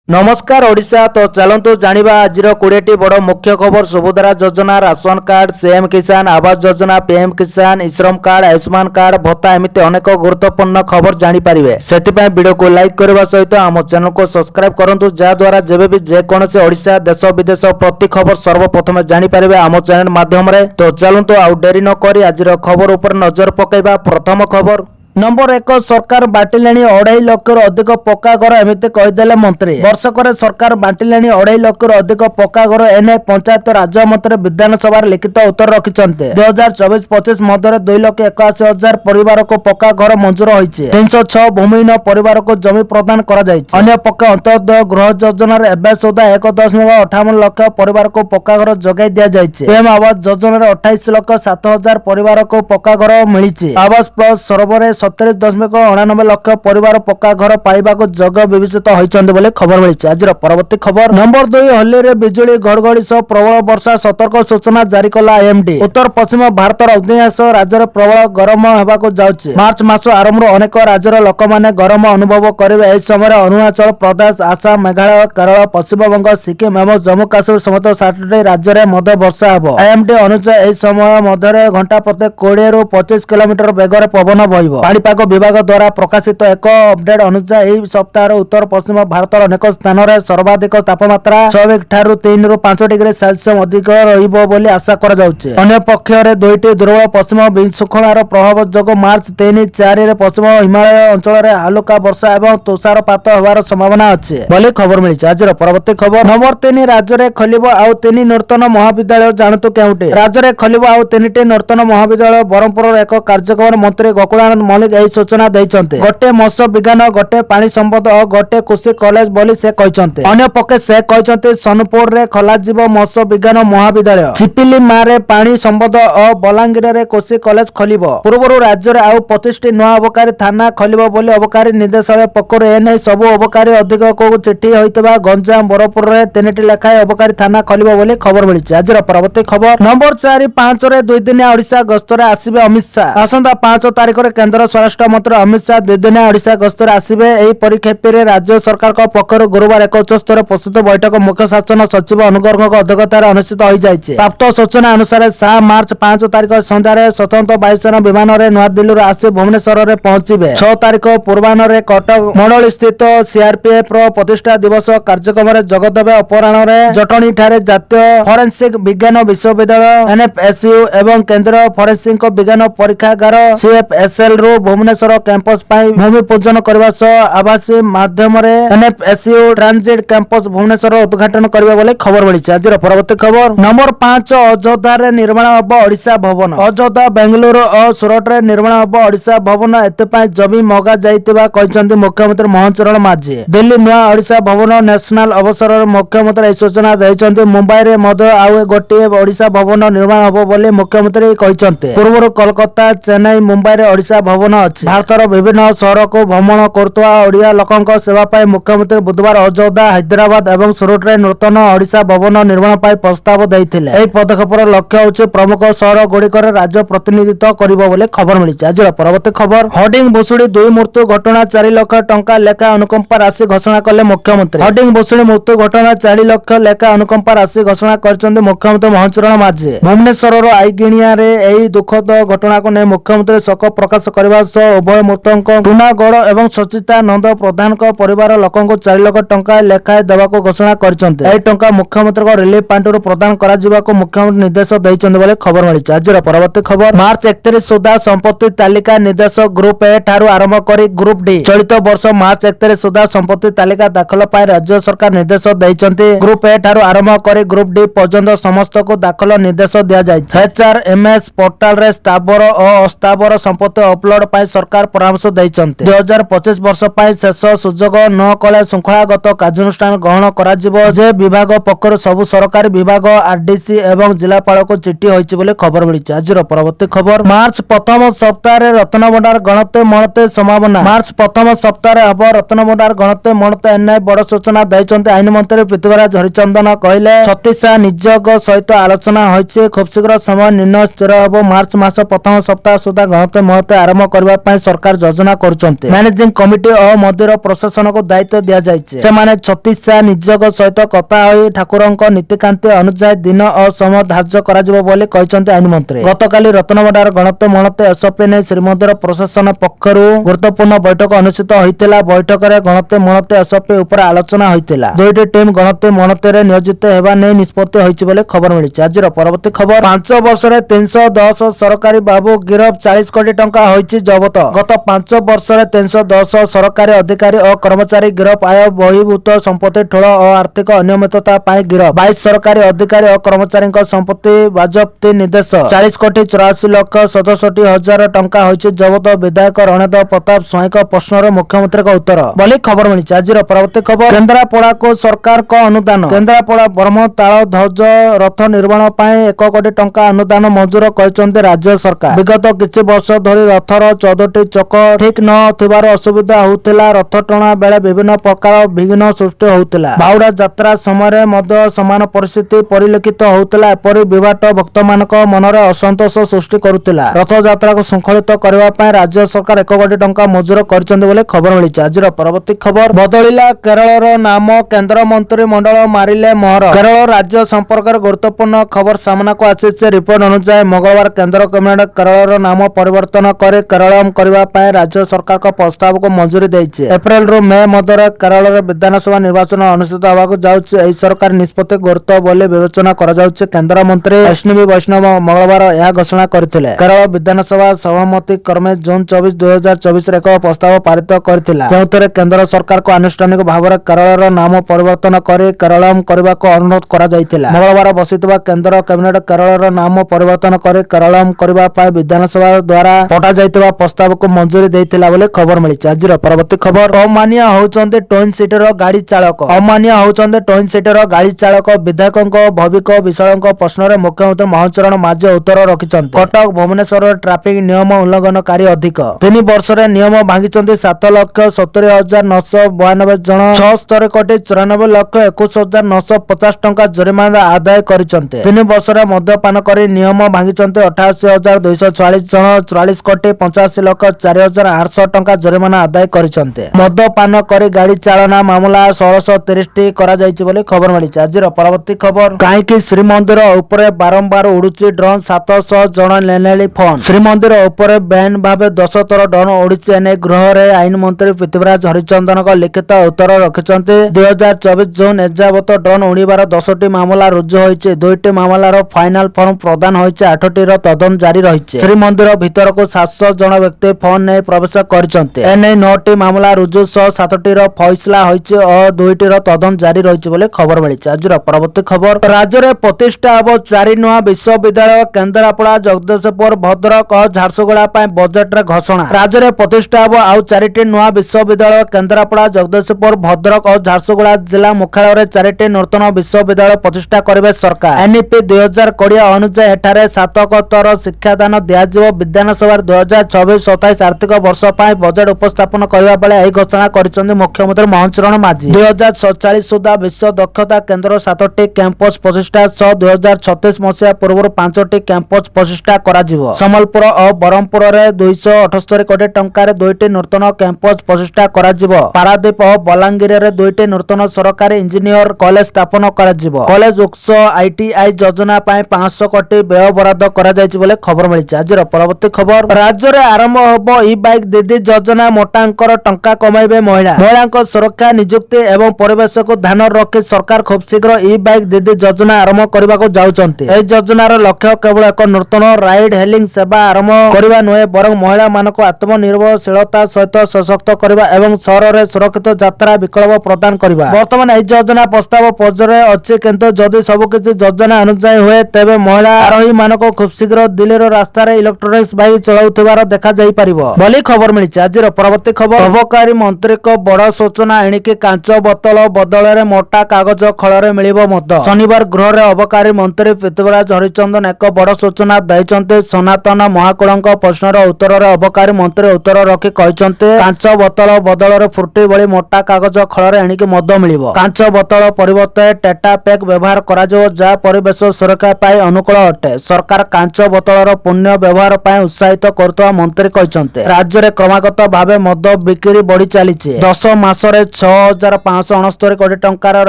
नमस्कार ओडिशा। तो चलतु जानिबा आजिर 20टी बड़ मुख्य खबर। सुभद्रा योजना, राशन कार्ड, सीएम किसान आवास योजना, पीएम किसान, श्रम कार्ड, आयुष्मान कार्ड भत्ता एमती अनेक गुरुत्वपूर्ण खबर जानिपारे। से वीडियो को लाइक करने सहित आम चैनल को सब्सक्राइब करूँ, जहाद्वारा जब भी जेकोसी ओडिशा देश विदेश प्रति खबर सर्वप्रथम जानिपारे आम चैनल माध्यम। तो चलतु आउ डेरी नक आजिर खबर उपर नजर पकईबा। प्रथम खबर नंबर 1 सरकार बांटिले 2.5 लाख अधिक पक्का घर एमती कहीदेले मंत्री। वर्षक सरकार बांटिले 2.5 लाख अधिक पक्का घर एने पंचायत राज मंत्री विधानसभा लिखित उत्तर रखिंट। 2024-25 मध्य 2,81,000 परिवार को पक्का घर मंजूर होती। 306 भूमिहीन परिवार को जमी प्रदान अन्य पक्ष अंत्योदय गृह योजना एवं सुधा 1.58 लाख परिवार को पक्का घर जगै दि जाएगी। पीएम आवास योजना 28,07,000 परिवार को पक्का घर मिली। आवास प्लस सर्वर 70.89 लाख परिवार पक्का घर पाइबा जग विभूषित होती खबर मिली। आज परवर्ती खबर नंबर 2 होली रे बिजुली घड़घड़ी सह प्रबल वर्षा सतर्क सूचना जारी कला आईएमडी। उत्तर पश्चिम भारतर अधिकांश राज्य में प्रबल गरम होगा जाउछि। मार्च मास आरंभ अनेक राज्यर लोक माने गरम अनुभव करेंगे। एही समय अरुणाचल प्रदेश, आसाम, मेघालय, केरल, पश्चिमबंग, सिक्किम एवं जम्मू काश्मीर समेत 7टी राज्य में मध्य वर्षा होब। आईएमडी अनुसार एही समय मध्य घंटा प्रति 20 ରୁ 25 किलोमीटर बेगर पवन बहिब। पाणीपाग विभाग द्वारा प्रकाशित एक अपडेट अनुसार यह सप्ताह उत्तर पश्चिम भारत अनेक स्थान में सर्वाधिक तापमात्रा स्वाभाविक ठारू 3 ରୁ 5 डिग्री सेल्सियस अधिक रही आशा अन्य पक्षरे 2टी दुर्बल पश्चिम विशृंखलार प्रभाव जो मार्च 3-4 रे पश्चिम हिमालय अंचल में हालुका वर्षा और तुषारपात होवार संभावना अच्छी बोली खबर मिली। आज परवर्ती खबर नंबर 3 राज्य में खोलिब आउ 3 नूतन महाविद्यालय। जानतु केउटे राज्य में खोलिब आउ 3टी नूतन महाविद्यालय। ब्रह्मपुर एक कार्यक्रम मंत्री गोकुलानंद मल्लिक यही सूचना देइचंते। गोटे मत्स्य विज्ञान, गोटे पानी संपद और गोटे कृषि कॉलेज बोली से कहचंते। अन्य पक्षे से कहचंते सोनपुर रे खोलाजिब मत्स्य विज्ञान महाविद्यालय, चिपिली मारे पानी संपद और बलांगीर रे कृषि कॉलेज खोलिब। पूर्व राज्य में आउ 25टी नुआ अबकारी थाना खोलिब बोली अबकारी निर्देशालय पक्षर एने सबु अबकारी अधिक को चिठी होइतबा गंजाम ब्रह्मपुर रे 3टी लेखाएं अबकारी थाना खोलिब बोली खबर मिली। आज परवर्ती खबर नंबर 4-5 रे 2 दिनिया ओडिशा गस्तरे आसिबे अमित शाह। आसंता 5 तारिख रे केंद्र स्वराष्ट्र मंत्री अमित शाह 2 दिनिया ओडिशा गस्तरे आसिबे। एही परिप्रेक्षी राज्य सरकार पक्षर गुरुवार एक उच्चस्तरीय प्रस्तुत बैठक मुख्य शासन सचिव अनुगर्ग अध्यक्षतार अनुष्ठित हो जाइए। प्राप्त सूचना अनुसार शाह मार्च 5 तारिख संध्यारे स्वतंत्र वायुसेना विमान रे नवा दिल्ली आसी भुवनेश्वर रे पहुंचे। 6 तारिख पूर्वाह्न रे कटक मंडल स्थित सीआरपीएफ प्रतिष्ठा दिवस कार्यक्रम रे जगदेवे। अपराह्न रे जटणी ठारे जातीय फोरेंसिक विज्ञान विश्वविद्यालय एनएफएसयू एवं केंद्रीय फोरेंसिक विज्ञान परीक्षागार सीएफएसएल रू भुवनेश्वर कैंपस भूमि पूजन करने सह आवासीय माध्यम एनएफएसयू ट्रांजिट कैंपस भुवनेश्वर उद्घाटन करने वाले खबर मिली। आज परवर्ती खबर नंबर 5 अयोध्या रे निर्माण हम ओडिशा भवन। अयोध्या, बेंगलुरु और सूरत रे निर्माण हम ओडिशा भवन। एते जमी मगा जाइतिबा कहचंती मुख्यमंत्री मोहन चरण माझी। दिल्ली नुआ ओडिशा भवन नेशनल अवसर मुख्यमंत्री यह सूचना देइचंती। मुंबई रे मध्य आउ गोटे ओडिशा भवन निर्माण हम बोली मुख्यमंत्री कहचंती। पूर्व कोलकाता, चेन्नई, मुंबई रे ओडिशा भवन अछि। भारतर विभिन्न शहर को भ्रमण करुवा ओडिया लोकंक सेवा पाई मुख्यमंत्री बुधवार अयोध्या, हैदराबाद एवं सूरत रे नूतन ओडिशा भवन निर्माण पाई प्रस्ताव देइथिले। एही पदक्षेपर लक्ष्य होछि प्रमुख शहर गुड़िकर राज्य प्रतिनिधित्व करिबो बोले खबर मिली। आज परवर्ती खबर होर्डिंग भुसुड़ी 2 मृत्यु घटना 4 लाख टंका लेखा अनुकंपा राशि घोषणा कले मुख्यमंत्री। होर्डिंग भुसुड़ी मृत्यु घटना 4 लाख लेखा अनुकंपा राशि घोषणा करछन्ते मुख्यमंत्री मोहन चरण माझी। भुवनेश्वर आईगिणिया रे एही दुखद घटना को नै मुख्यमंत्री शोक प्रकाश करबा सह उभय मृतक टुनागढ़ एवं सचिता नंद प्रधान परिवार लोकों को 4 लाख टंका लेखाएं देवाक घोषणा करछन्ते। एही टंका मुख्यमंत्री रिलीफ पांटू प्रदान करा जिबाको मुख्यमंत्री निर्देश दैछन्ते बोले खबर मिली। आज परवर्ती खबर मार्च 31 सुधा संपत्ति तालिका निर्देश ग्रुप ए ठारू आरंभ करी ग्रुप डी। चलित वर्ष मार्च 31 सुधा संपत्ति तालिका दाखल पाई राज्य सरकार निर्देश दैछन्ते। ग्रुप ए ठारू आरंभ करी ग्रुप डी पर्यंत समस्त को दाखल निर्देश दिया जायछि। एचआरएमएस पोर्टल रे स्थावर और अस्थावर संपत्ति अपलोड पाई सरकार परामर्श दैछन्ते। 2025 वर्ष पाई शेष सुजोग न कले श्रृंखलागत कार्यानुष्ठान ग्रहण करा जिवो। जे विभाग पक्षर सबु सरकारी विभाग आरडीसी एवं जिलापाल को चिठी होइछि बोले खबर मिली। आज परवर्ती खबर मार्च प्रथम सप्ताह रे रत्न भंडार गणते मणते संभावना। मार्च प्रथम सप्ताह रे हब रत्न भंडार गणते मणते एने बड़ सूचना दैछन्ते आईन मंत्री पृथ्वीराज हरिचंदन कहले। छत्तीसा निजोग सहित आलोचना होइछि। खूब शीघ्र समय निर्णय स्थिर हब। मार्च मास प्रथम सप्ताह सुधा गणते मणते आरंभ करबा पई सरकार योजना करूचंते। मैनेजिंग कमिटी और मंदिर प्रशासन को दायित्व दिया जायचे। से माने 36 निजोग सहित कथा होई ठाकुरंक नीतिकांति अनुसार दिन और समय धार्य करा जिवो बोली कहिसंते आईन मंत्री। गतकाली रत्नभंडार गणते मणते एसओपी ने श्रीमंदिर प्रशासन पक्षरु गुरुत्वपूर्ण बैठक अनुष्ठित होइतिला। बैठक रे गणते मणते एसओपी ऊपर आलोचना होइतिला। दुईटी टीम गणते मणते रे नियोजित हेबा नै निष्पत्ति होइछि बोली खबर मिलिछि। आजिर परवर्ती खबर 5 वर्ष रे 310 सरकारी बाबू गिरफ 40 कोटी टंका होइछि जब्त। गत 5 वर्ष रे 310 सरकारी अधिकारी और कर्मचारी गिरफ। आय बहिर्भूत संपत्ति ठोड़ और आर्थिक अनियमितता पाई गिरफ। 22 सरकारी अधिकारी और कर्मचारी संपत्ति बाजप्ती निर्देश 40 कोटी 84 लाख 67 हजार टंका होइछि जब्त। विधायक रणदेव प्रताप स्वाईक प्रश्न मुख्यमंत्री का उत्तर बोली खबर मिली। आज परवर्ती खबर केन्द्रापड़ा को सरकार को अनुदान। केन्द्रापड़ा ब्रह्म ताल ध्वज रथ निर्माण पाई 1 कोटी टंका अनुदान मंजूर करिसंते राज्य सरकार। विगत किछि वर्ष धरी रथर 14टी चक ठीक न थिबार असुविधा होउतिला। रथ टणा बेले विभिन्न प्रकार विघ्न सृष्टि होउतिला। बाहुडा यात्रा समय मध्य समान परिस्थिति परिलक्षित होउतिला। एपरि विवाद भक्त मानक मनरे असंतोष सृष्टि करुतिला। रथ यात्रा को श्रृंखलित करबा पई राज्य सरकार 1 कोटी टंका मंजूर करिसंते बोले खबर मिली। आज परवर्ती खबर बदलिला केरळर नाम केंद्र मंत्री मंडल मारिले मोहर। केरल राज्य संपर्क गुरुत्वपूर्ण खबर सामना को आसी। रिपोर्ट अनुसार मंगलवार केंद्र कैबिनेट केरळर नाम परिवर्तन करे केरळम करबा पई राज्य सरकार को प्रस्ताव को मंजूरी देइछि। अप्रैल रो मई मध्य केरळर विधानसभा निर्वाचन अनुष्ठित होबाक जाउछि। एही सरकार निष्पत्ति गुरुत्व बोले विवेचना करा जाउछि। केंद्र मंत्री अश्विनी वैष्णव मंगलवार यह घोषणा करथिले। केरल विधानसभा सहमति क्रमे जून 24 2024 रे एक प्रस्ताव पारित करथिला। जेउतरे केंद्र सरकार को आनुष्ठानिक भाव केरळर नाम परिवर्तन करे केरळम करबा को अनुरोध करा जायतिला। मंगलवार बसितबा केंद्र कैबिनेट केरळर नाम परिवर्तन करे केरळम करबा पई विधानसभा द्वारा पटा जायतिबा प्रस्ताव को मंजूरी देइतिला बोले खबर मिली। आजिर परवर्ती खबर अमानिया होउचंते ट्विन सीटर गाड़ी चालक। अमानिया होउचंते ट्विन सीटर गाड़ी चालक। विधायकक भविक विशालक प्रश्न रे मुख्यमंत्री महाचरण माझे उत्तर रखिचंते। कटक भुवनेश्वर ट्रैफिक नियम उल्लंघनकारी अधिक 3 वर्ष रे नियम भांगिचंते। 7,70,992 जन 76 कोटी 94,21,950 टंका जरिमाना आदाय करिसंते। 3 वर्ष रे मद्यपान करी नियम भांगिचंते। 88,244 जन 44 कोटी 85,04,800 टंका जरिमाना आदाय करिसंते। मद्यपान करी गाड़ी चालना मामला 1630 टी करा जायछि बोली खबर मिलिछि। आजिर परवर्ती खबर काहेकि श्रीमंदिर ऊपर बारंबार उडुछि ड्रोन 700 जन लेनेली फोन। श्रीमंदिर ऊपर बैन भाबे 10 थर ड्रोन उडुछि। एने गृह रे आईन मंत्री पृथ्वीराज हरिचंदन को लिखित उत्तर रखिचंते। 2024 जून एजावत ड्रोन उड़ीबार 10टी मामला रुजु होइछि। 2टी मामलार फाइनल फॉर्म प्रदान होइछि। 8टी रो तदन जारी रहिछि। श्रीमंदिर भीतर को 700 जन व्यक्ति फोन नै प्रवेश करिसंते। एने 9टी मामला रुजु 107टी रो फैसला होइछि और 2टी रो तदन जारी रहिछि बोले खबर मिलिछि। आजिर परवर्ती खबर राज्य रे प्रतिष्ठा अब 4 नुआ विश्वविद्यालय। केन्द्रापड़ा जगदीशपुर भद्रक और झारसुगुड़ा पई बजेट रे घोषणा। राज्य रे प्रतिष्ठा अब आउ 4टी नुआ विश्वविद्यालय। केन्द्रापड़ा जगदीशपुर भद्रक और झारसुगुड़ा जिला मुख्यालय रे 4टी नूतन विश्वविद्यालय प्रतिष्ठा करिवे सरकार। एनईपी 2020 अनुसार एठारे स्नातकोत्तर शिक्षादान दियाजिवो। विधानसभा 2026-27 आर्थिक वर्ष पई बजेट उपस्थापन करबा बेले एही घोषणा करिसंते मुख्यमंत्री महाचरण माझी। 2047 सुधा विश्व दक्षता केन्द्र 7टी कैंपस प्रतिष्ठा सह 2036 मसिया पूर्व 5टी कैंपस प्रतिष्ठा करा जिवो। सम्बलपुर और ब्रह्मपुर रे 278 कोटी टंका रे 2टी नूतन कैंपस प्रतिष्ठा करा जिवो। पारादीप और बलांगीर रे 2टी नूतन सरकारी इंजीनियर कॉलेज स्थापन करा जिवो। कॉलेज उक्स आईटीआई योजना पई 500 कोटी व्यय बराद करा जायछि बोले खबर मिलिछि। आजिर परवर्ती खबर राज्य रे आरंभ होबो ई बाइक दीदी योजना। मोटांकर टंका कमाइबे महिला। महिलांक सुरक्षा नियुक्ति एवं परिवेश को ध्यान रखी सरकार खूब शीघ्र ई बाइक दीदी योजना आरंभ करबा को जाउचंती। एही योजनार लक्ष्य केवल एक नूतन राइड हेलिंग सेवा आरंभ करबा नुहे बरं महिला मानको आत्मनिर्भरशीलता सहित सशक्त करबा एवं शहर रे सुरक्षित यात्रा विकल्प प्रदान करबा। वर्तमान एही योजना प्रस्ताव पर्याय अछि किंतु जदि सब किछि योजना अनुसार हुए तेबे महिला आरोही मानको खूब शीघ्र दिल्लीर रास्ता रे इलेक्ट्रोनिक्स बाइक चलाउथिबार देखा जाई परिबो बोली खबर मिलिछि। आजिर परवर्ती खबर अबकारी मंत्री को बड़ सूचना। एणिकी कांच बोतल बदल रे मोटा कागज खଳରେ मिलिबो मद। शनिवार गृह रे अबकारी मंत्री पृथ्वीराज हरिचंदन एक बड़ सूचना दैचंते। सनातन महाकुड़क प्रश्नर उत्तर रे अबकारी मंत्री उत्तर रखी कहिचंते कांच बोतल बदल रे फुर्टी भली मोटा कागज खଳରେ एणिकी मद मिलिबो। कांच बोतल परिवर्ते टेटा पैक व्यवहार करा जो जा परिवेश सुरक्षा पाई अनुकूल अटे। सरकार कांच बोतलर पुण्य व्यवहार पाई उत्साहित करतवा ମନ୍ତ୍ରୀ କହିଛନ୍ତି। ରାଜ୍ୟରେ କ୍ରମାଗତ ଭାବେ ମଦ ବିକ୍ରି ବଢି ଚାଲିଛି। 10 ମାସରେ 6,569 କୋଟି ଟଙ୍କାର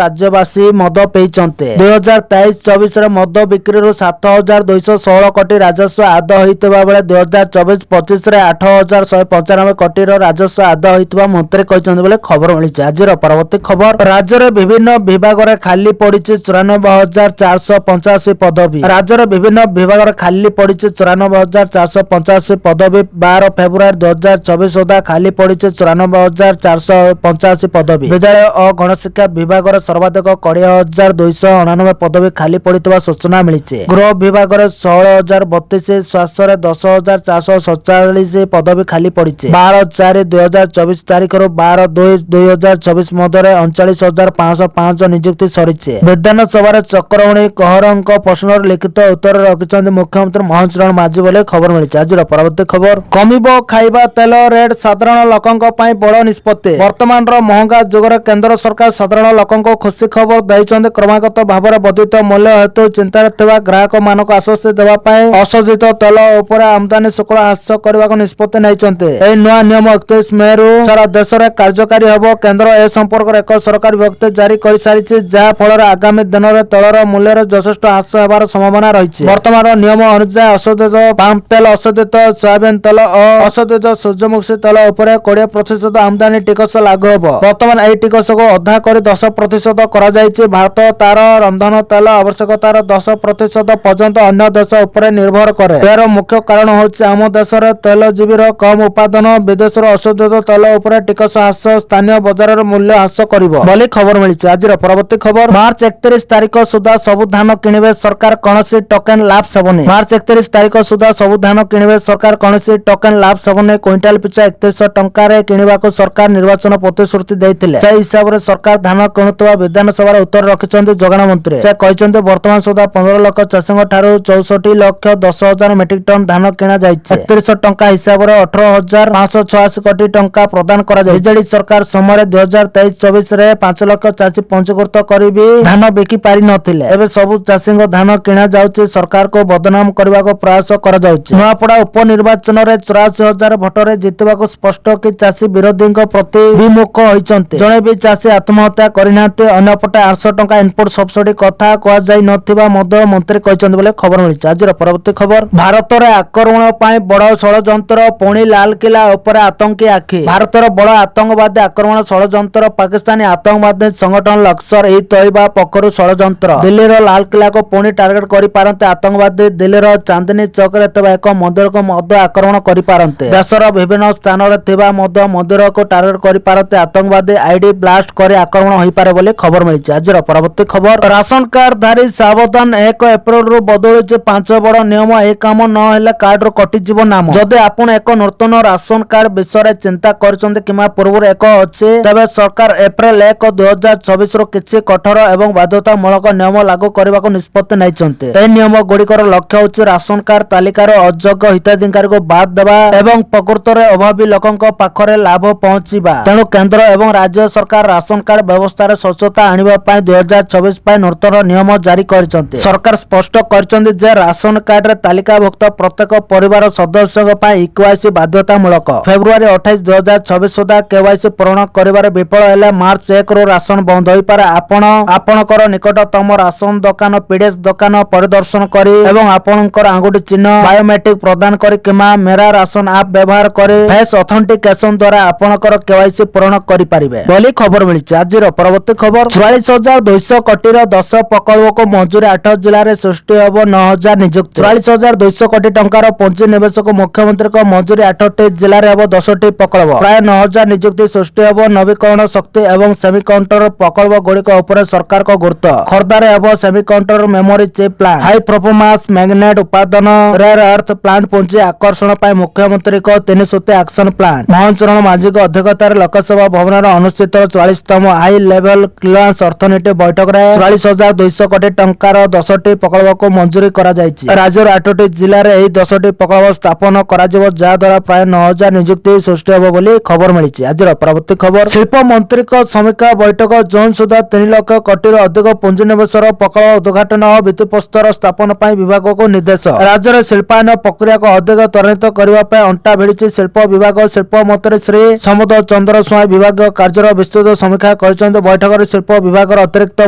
ରାଜ୍ୟବାସୀ ମଦ ପିଇଛନ୍ତି। 2023-24ରେ ମଦ ବିକ୍ରିରୁ 7,216 କୋଟି ରାଜସ୍ୱ ଆଦାୟ ହୋଇଥିବା ବେଳେ 2024-25ରେ 8,195 କୋଟିର ରାଜସ୍ୱ ଆଦାୟ ହୋଇଥିବା ମନ୍ତ୍ରୀ କହିଛନ୍ତି ବୋଲି ଖବର ମିଳିଛି। ଆଜିର ପରବର୍ତ୍ତୀ ଖବର, ରାଜ୍ୟରେ ବିଭିନ୍ନ ବିଭାଗରେ ଖାଲି ପଡିଛି 94,485 ପଦବୀ। ରାଜ୍ୟର ବିଭିନ୍ନ ବିଭାଗରେ ଖାଲି ପଡିଛି 94,485 ପଦବୀ। 12 ଫେବୃଆରୀ 2024 ସୁଦ୍ଧା ଖାଲି ପଡିଛି 94,485 ପଦବୀ। ବିଦ୍ୟାଳୟ ଓ ଗଣଶିକ୍ଷା ବିଭାଗରେ ସର୍ବାଧିକ 20,299 ପଦବୀ ଖାଲି ପଡିଥିବା ସୂଚନା ମିଳିଛି। ଗୃହ ବିଭାଗରେ 16,032, ସ୍ୱାସ୍ଥ୍ୟରେ 10,447 ପଦବୀ ଖାଲି ପଡିଛି। 12/4/2024 ତାରିଖରୁ 12/2/2024 ମଧ୍ୟରେ 39,505 ନିଯୁକ୍ତି ସରିଛି। ବିଧାନସଭାରେ ଚକ୍ରବର୍ତ୍ତୀ କହରଙ୍କ ପ୍ରଶ୍ନର ଲିଖିତ ଉତ୍ତର ରଖିଛନ୍ତି ମୁଖ୍ୟମନ୍ତ୍ରୀ ମହେଶ ଚରଣ ମାଝୀ ବୋଲି ଖବର ମିଳିଛି। ଆଜିର ପରବର୍ତ୍ତୀ ଖବର, କମିବ ଖାଇବା ତେଲ ରେଟ୍, ସାଧାରଣ ଲୋକଙ୍କ ପାଇଁ ବଡ଼ ନିଷ୍ପତ୍ତି। ବର୍ତ୍ତମାନର ମହଙ୍ଗା ଯୁଗରେ କେନ୍ଦ୍ର ସରକାର ସାଧାରଣ ଲୋକଙ୍କୁ ଖୁସି ଖବର ଦେଇଛନ୍ତି। କ୍ରମାଗତ ଭାବରେ ବର୍ଦ୍ଧିତ ମୂଲ୍ୟ ହେତୁ ଚିନ୍ତାରେ ଥିବା ଗ୍ରାହକମାନଙ୍କୁ ଆଶ୍ୱସ୍ତି ଦେବା ପାଇଁ ଅଶୋଧିତ ତେଲ ଉପରେ ଆମଦାନୀ ଶୁଳ୍କ ହ୍ରାସ କରିବାକୁ ନିଷ୍ପତ୍ତି ନେଇଛନ୍ତି। ଏହି ନୂଆ ନିୟମ 31 ମେରୁ ସାରା ଦେଶରେ କାର୍ଯ୍ୟକାରୀ ହେବ। କେନ୍ଦ୍ର ଏ ସମ୍ପର୍କରେ ଏକ ସରକାରୀ ବିଜ୍ଞପ୍ତି ଜାରି କରିସାରିଛି, ଯାହା ଫଳରେ ଆଗାମୀ ଦିନରେ ତେଳର ମୂଲ୍ୟରେ ଯଥେଷ୍ଟ ହ୍ରାସ ହେବାର ସମ୍ଭାବନା ରହିଛି। ବର୍ତ୍ତମାନର ନିୟମ ଅନୁଯାୟୀ ଅଶୋଧିତ ପାମ୍ ତେଲ, ଅଶୋଧିତ ସୋୟାବିନ ତେଲ ଓ ଅଶୋଧିତ ସୂର୍ଯ୍ୟମୁଖୀ ତେଲ ଉପରେ 20% ଆମଦାନୀ ଟିକସ ଲାଗୁ ହେବ। ବର୍ତ୍ତମାନ ଏହି ଟିକସକୁ ଅଧା କରି 10% କରାଯାଇଛି। ଭାରତ ତାର ରନ୍ଧନ ତେଲ ଆବଶ୍ୟକତାର 10% ପର୍ଯ୍ୟନ୍ତ ଅନ୍ୟ ଦେଶ ଉପରେ ନିର୍ଭର କରେ। ଏହାର ମୁଖ୍ୟ କାରଣ ହେଉଛି ଆମ ଦେଶରେ ତେଲଜୀବୀର କମ୍ ଉତ୍ପାଦନ। ବିଦେଶରୁ ଅଶୋଧିତ ତେଲ ଉପରେ ଟିକସ ହ୍ରାସ ସ୍ଥାନୀୟ ବଜାରରେ ମୂଲ୍ୟ ହ୍ରାସ କରିବ ବୋଲି ଖବର ମିଳିଛି। ଆଜିର ପରବର୍ତ୍ତୀ ଖବର, ମାର୍ଚ୍ଚ 31 ତାରିଖ ସୁଦ୍ଧା ସବୁ ଧାନ କିଣିବେ ସରକାର, କୌଣସି ଟୋକେନ ଲାଭ ହେବନି। ମାର୍ଚ୍ଚ 31 ତାରିଖ ସୁଦ୍ଧା ସବୁ ଧାନ କିଣିବେ ସରକାର, କୌଣସି ଟୋକେନ ଲାଭ ହେବନି। କ୍ୱିଣ୍ଟାଲ ପିଛା 3100 ଟଙ୍କାରେ କିଣିବାକୁ ସରକାର ନିର୍ବାଚନ ପ୍ରତିଶ୍ରୁତି ଦେଇଥିଲେ। ସେହି ହିସାବରେ ସରକାର ଧାନ କିଣୁଥିବା ବିଧାନସଭାରେ ଉତ୍ତର ରଖିଛନ୍ତି ଯୋଗାଣ ମନ୍ତ୍ରୀ। ସେ କହିଛନ୍ତି ବର୍ତ୍ତମାନ ସୁଦ୍ଧା 15 ଲକ୍ଷ ଚାଷୀଙ୍କ ଠାରୁ 64,10,000 ମେଟ୍ରିକ ଟନ୍ ଧାନ କିଣା ଯାଇଛି। 3100 ଟଙ୍କା ହିସାବରେ 18,586 କୋଟି ଟଙ୍କା ପ୍ରଦାନ କରାଯାଇଛି। ବିଜେଡି ସରକାର ସମୟରେ 2023-24ରେ 5 ଲକ୍ଷ ଚାଷୀ ପଞ୍ଜୀକୃତ କରି ବି ଧାନ ବିକି ପାରି ନଥିଲେ। ଏବେ ସବୁ ଚାଷୀଙ୍କ ଧାନ କିଣା ଯାଉଛି। ସରକାରକୁ ବଦନାମ କରିବାକୁ ପ୍ରୟାସ କରାଯାଉଛି। ନୂଆପଡା ଉପନିର୍ବାଚନରେ 84,000 ଭୋଟରେ ଜିତିବାକୁ ସ୍ପଷ୍ଟ କି ଚାଷୀ ବିରୋଧୀଙ୍କ ପ୍ରତି ବିମୁଖ ହୋଇଛନ୍ତି। ଜଣେ ବି ଚାଷୀ ଆତ୍ମହତ୍ୟା କରିନାହାନ୍ତି। ଅନ୍ୟପଟେ 800 ଟଙ୍କା ଇନପୁଟ ସବସିଡି କଥା କୁହାଯାଇ ନଥିବା ମଧ୍ୟ ମନ୍ତ୍ରୀ କହିଛନ୍ତି ବୋଲି ଖବର ମିଳିଛି। ଆଜିର ପରବର୍ତ୍ତୀ ଖବର, ଭାରତରେ ଆକ୍ରମଣ ପାଇଁ ବଡ଼ ଷଡ଼ଯନ୍ତ୍ର, ପୁଣି ଲାଲକିଲ୍ଲା ଉପରେ ଆତଙ୍କୀ ଆଖି। ଭାରତର ବଡ଼ ଆତଙ୍କବାଦୀ ଆକ୍ରମଣ ଷଡ଼ଯନ୍ତ୍ର ପାକିସ୍ତାନୀ ଆତଙ୍କବାଦୀ ସଂଗଠନ ଲସ୍କର ଇ ତୈବା ପକ୍ଷରୁ ଷଡ଼ଯନ୍ତ୍ର। ଦିଲ୍ଲୀର ଲାଲକିଲ୍ଲାକୁ ପୁଣି ଟାର୍ଗେଟ କରିପାରନ୍ତି ଆତଙ୍କବାଦୀ। ଦିଲ୍ଲୀର ଚାନ୍ଦିନୀ ଚୌକରେ ଥିବା ଏକ ମନ୍ଦିରକୁ ମଧ୍ୟ ଆକ୍ରମଣ କରିପାରନ୍ତି। ଦେଶର ବିଭିନ୍ନ ସ୍ଥାନରେ ଥିବା ମଧ୍ୟ ମନ୍ଦିରକୁ ଟାର୍ଗେଟ କରିପାରନ୍ତି ଆତଙ୍କବାଦୀ। ଆଇଡି ବ୍ଲାଷ୍ଟ କରି ଆକ୍ରମଣ ହୋଇପାରେ ବୋଲି ଖବର ମିଳିଛି। ଆଜିର ପରବର୍ତ୍ତୀ ଖବର, ରାସନ କାର୍ଡ ଧାରୀ ସାବଧାନ, 1 ଏପ୍ରିଲରୁ ବଦଳୁଛି 5 ବଡ଼ ନିୟମ। ଏହି କାମ ନ ହେଲେ କାର୍ଡରୁ କଟିଯିବ ନାମ। ଯଦି ଆପଣ ଏକ ନୂତନ ରାସନ କାର୍ଡ ବିଷୟରେ ଚିନ୍ତା କରିଛନ୍ତି କିମ୍ବା ପୂର୍ବରୁ ଏକ ଅଛି, ତେବେ ସରକାର ଏପ୍ରିଲ 1, 2024ରୁ କିଛି କଠୋର ଏବଂ ବାଧ୍ୟତାମୂଳକ ନିୟମ ଲାଗୁ କରିବାକୁ ନିଷ୍ପତ୍ତି ନେଇଛନ୍ତି। ଏହି ନିୟମ ଗୁଡ଼ିକର ଲକ୍ଷ୍ୟ ହେଉଛି ରାସନ କାର୍ଡ ତାଲିକାରୁ ଅଯୋଗ୍ୟ ହିତାଧିକାରୀଙ୍କୁ ବାଦ ଦେବା ଏବଂ ପ୍ରକୃତରେ ଅଭାବୀ ଲୋକଙ୍କ ପାଖରେ ଲାଭ ପହଞ୍ଚିବା। ତେଣୁ କେନ୍ଦ୍ର ଏବଂ ରାଜ୍ୟ ସରକାର ରାସନ କାର୍ଡ ବ୍ୟବସ୍ଥାରେ ସ୍ୱଚ୍ଛତା ଆଣିବା ପାଇଁ 2024 ପାଇଁ ନୂତନ ନିୟମ ଜାରି କରିଛନ୍ତି। ସରକାର ସ୍ପଷ୍ଟ କରିଛନ୍ତି ଯେ ରାସନ କାର୍ଡରେ ତାଲିକାଭୁକ୍ତ ପ୍ରତ୍ୟେକ ପରିବାର ସଦସ୍ୟଙ୍କ ପାଇଁ ଇକେୱାଇସି ବାଧ୍ୟତାମୂଳକ। ଫେବୃଆରୀ 28, 2024 ସୁଦ୍ଧା କେୱାଇସି ପୂରଣ କରିବାରେ ବିଫଳ ହେଲେ ମାର୍ଚ୍ଚ 1ରୁ ରାସନ ବନ୍ଦ ହୋଇପାରେ। ଆପଣ ଆପଣଙ୍କର ନିକଟତମ ରାସନ ଦୋକାନ, ପିଡିଏସ୍ ଦୋକାନ ପରିଦର୍ଶନ କରି ଏବଂ ଆପଣଙ୍କର ଆଙ୍ଗୁଠି ଚିହ୍ନ ବାୟୋମେଟ୍ରିକ ପ୍ରଦାନ କରି କିମ୍ବା ମେରା ରାସନ ଆପ୍ ବ୍ୟବହାର କରି ଫେସ୍ ଅଥେଣ୍ଟିକେସନ ଦ୍ୱାରା ଆପଣଙ୍କର କେୱାଇସି ପୂରଣ କରିପାରିବେ ବୋଲି ଖବର ମିଳିଛି। ଆଜିର ପରବର୍ତ୍ତୀ ଖବର, 44,200 କୋଟିର 10 ପ୍ରକଳ୍ପକୁ ମଞ୍ଜୁରୀ। 8 ଜିଲ୍ଲାରେ ସୃଷ୍ଟି ହେବ 9,000 ନିଯୁକ୍ତି। 44,200 କୋଟି ଟଙ୍କାର ପୁଞ୍ଜି ନିବେଶକୁ ମୁଖ୍ୟମନ୍ତ୍ରୀଙ୍କ ମଞ୍ଜୁରୀ। 8ଟି ଜିଲ୍ଲାରେ ହେବ 10ଟି ପ୍ରକଳ୍ପ। ପ୍ରାୟ 9,000 ନିଯୁକ୍ତି ସୃଷ୍ଟି ହେବ। ନବୀକରଣ ଶକ୍ତି ଏବଂ ସେମିକଣ୍ଡକ୍ଟର ପ୍ରକଳ୍ପ ଗୁଡ଼ିକ ଉପରେ ସରକାରଙ୍କ ଗୁରୁତ୍ୱ। ଖୋର୍ଦ୍ଧାରେ ହେବ semiconductor memory chip plant. High performance magnate ଉତ୍ପାଦନ ରେୟାର ଆର୍ଥ ପ୍ଲାଣ୍ଟ। ପୁଞ୍ଜି ଆକର୍ଷଣ ପାଇଁ ମୁଖ୍ୟମନ୍ତ୍ରୀଙ୍କ 3 ସୂତ୍ରୀ ଆକ୍ସନ ପ୍ଲାନ୍। ମହେଶ ଚରଣ ମାଝୀଙ୍କ ଅଧ୍ୟକ୍ଷତାରେ ଲୋକସଭା ଭବନରେ ଅନୁଷ୍ଠିତ 44ତମ ହାଇ ଲେଭେଲ କ୍ଲିୟରାନ୍ସ ଅର୍ଥନୀତି ବୈଠକରେ 44,200 କୋଟି ଟଙ୍କାର 10ଟି ପ୍ରକଳ୍ପକୁ ମଞ୍ଜୁରୀ କରାଯାଇଛି। ରାଜ୍ୟର 8ଟି ଜିଲ୍ଲାରେ ଏହି 10ଟି ପ୍ରକଳ୍ପ ସ୍ଥାପନ କରାଯିବ, ଯାହାଦ୍ୱାରା ପ୍ରାୟ 9,000 ନିଯୁକ୍ତି ସୃଷ୍ଟି ହେବ ବୋଲି ଖବର ମିଳିଛି। ଆଜିର ପରବର୍ତ୍ତୀ ଖବର, ଶିଳ୍ପ ମନ୍ତ୍ରୀଙ୍କ ସମୀକ୍ଷା ବୈଠକ। ଜୁନ୍ ସୁଦ୍ଧା 3 ଲକ୍ଷ କୋଟିରୁ ଅଧିକ ପୁଞ୍ଜିନିବେଶର ପ୍ରକଳ୍ପ ଉଦ୍ଘାଟନ ଓ ଭିତ୍ତିପ୍ରସ୍ତର ସ୍ଥାପନ ପାଇଁ ବିଭାଗକୁ ନିର୍ଦ୍ଦେଶ। ରାଜ୍ୟରେ ଶିଳ୍ପାୟନ ପ୍ରକ୍ରିୟାକୁ ଅଧିକ ତ୍ୱରାନ୍ୱିତ ତ୍ୱରାନ୍ୱିତ କରିବା ପାଇଁ ଅଣ୍ଟା ଭିଡ଼ିଛି ଶିଳ୍ପ ବିଭାଗ। ଶିଳ୍ପ ମନ୍ତ୍ରୀ ଶ୍ରୀ ସମୁଦ୍ର ଚନ୍ଦ୍ର ସ୍ୱାଇଁ ବିଭାଗୀୟ କାର୍ଯ୍ୟର ବିସ୍ତୃତ ସମୀକ୍ଷା କରିଛନ୍ତି। ବୈଠକରେ ଶିଳ୍ପ ବିଭାଗର ଅତିରିକ୍ତ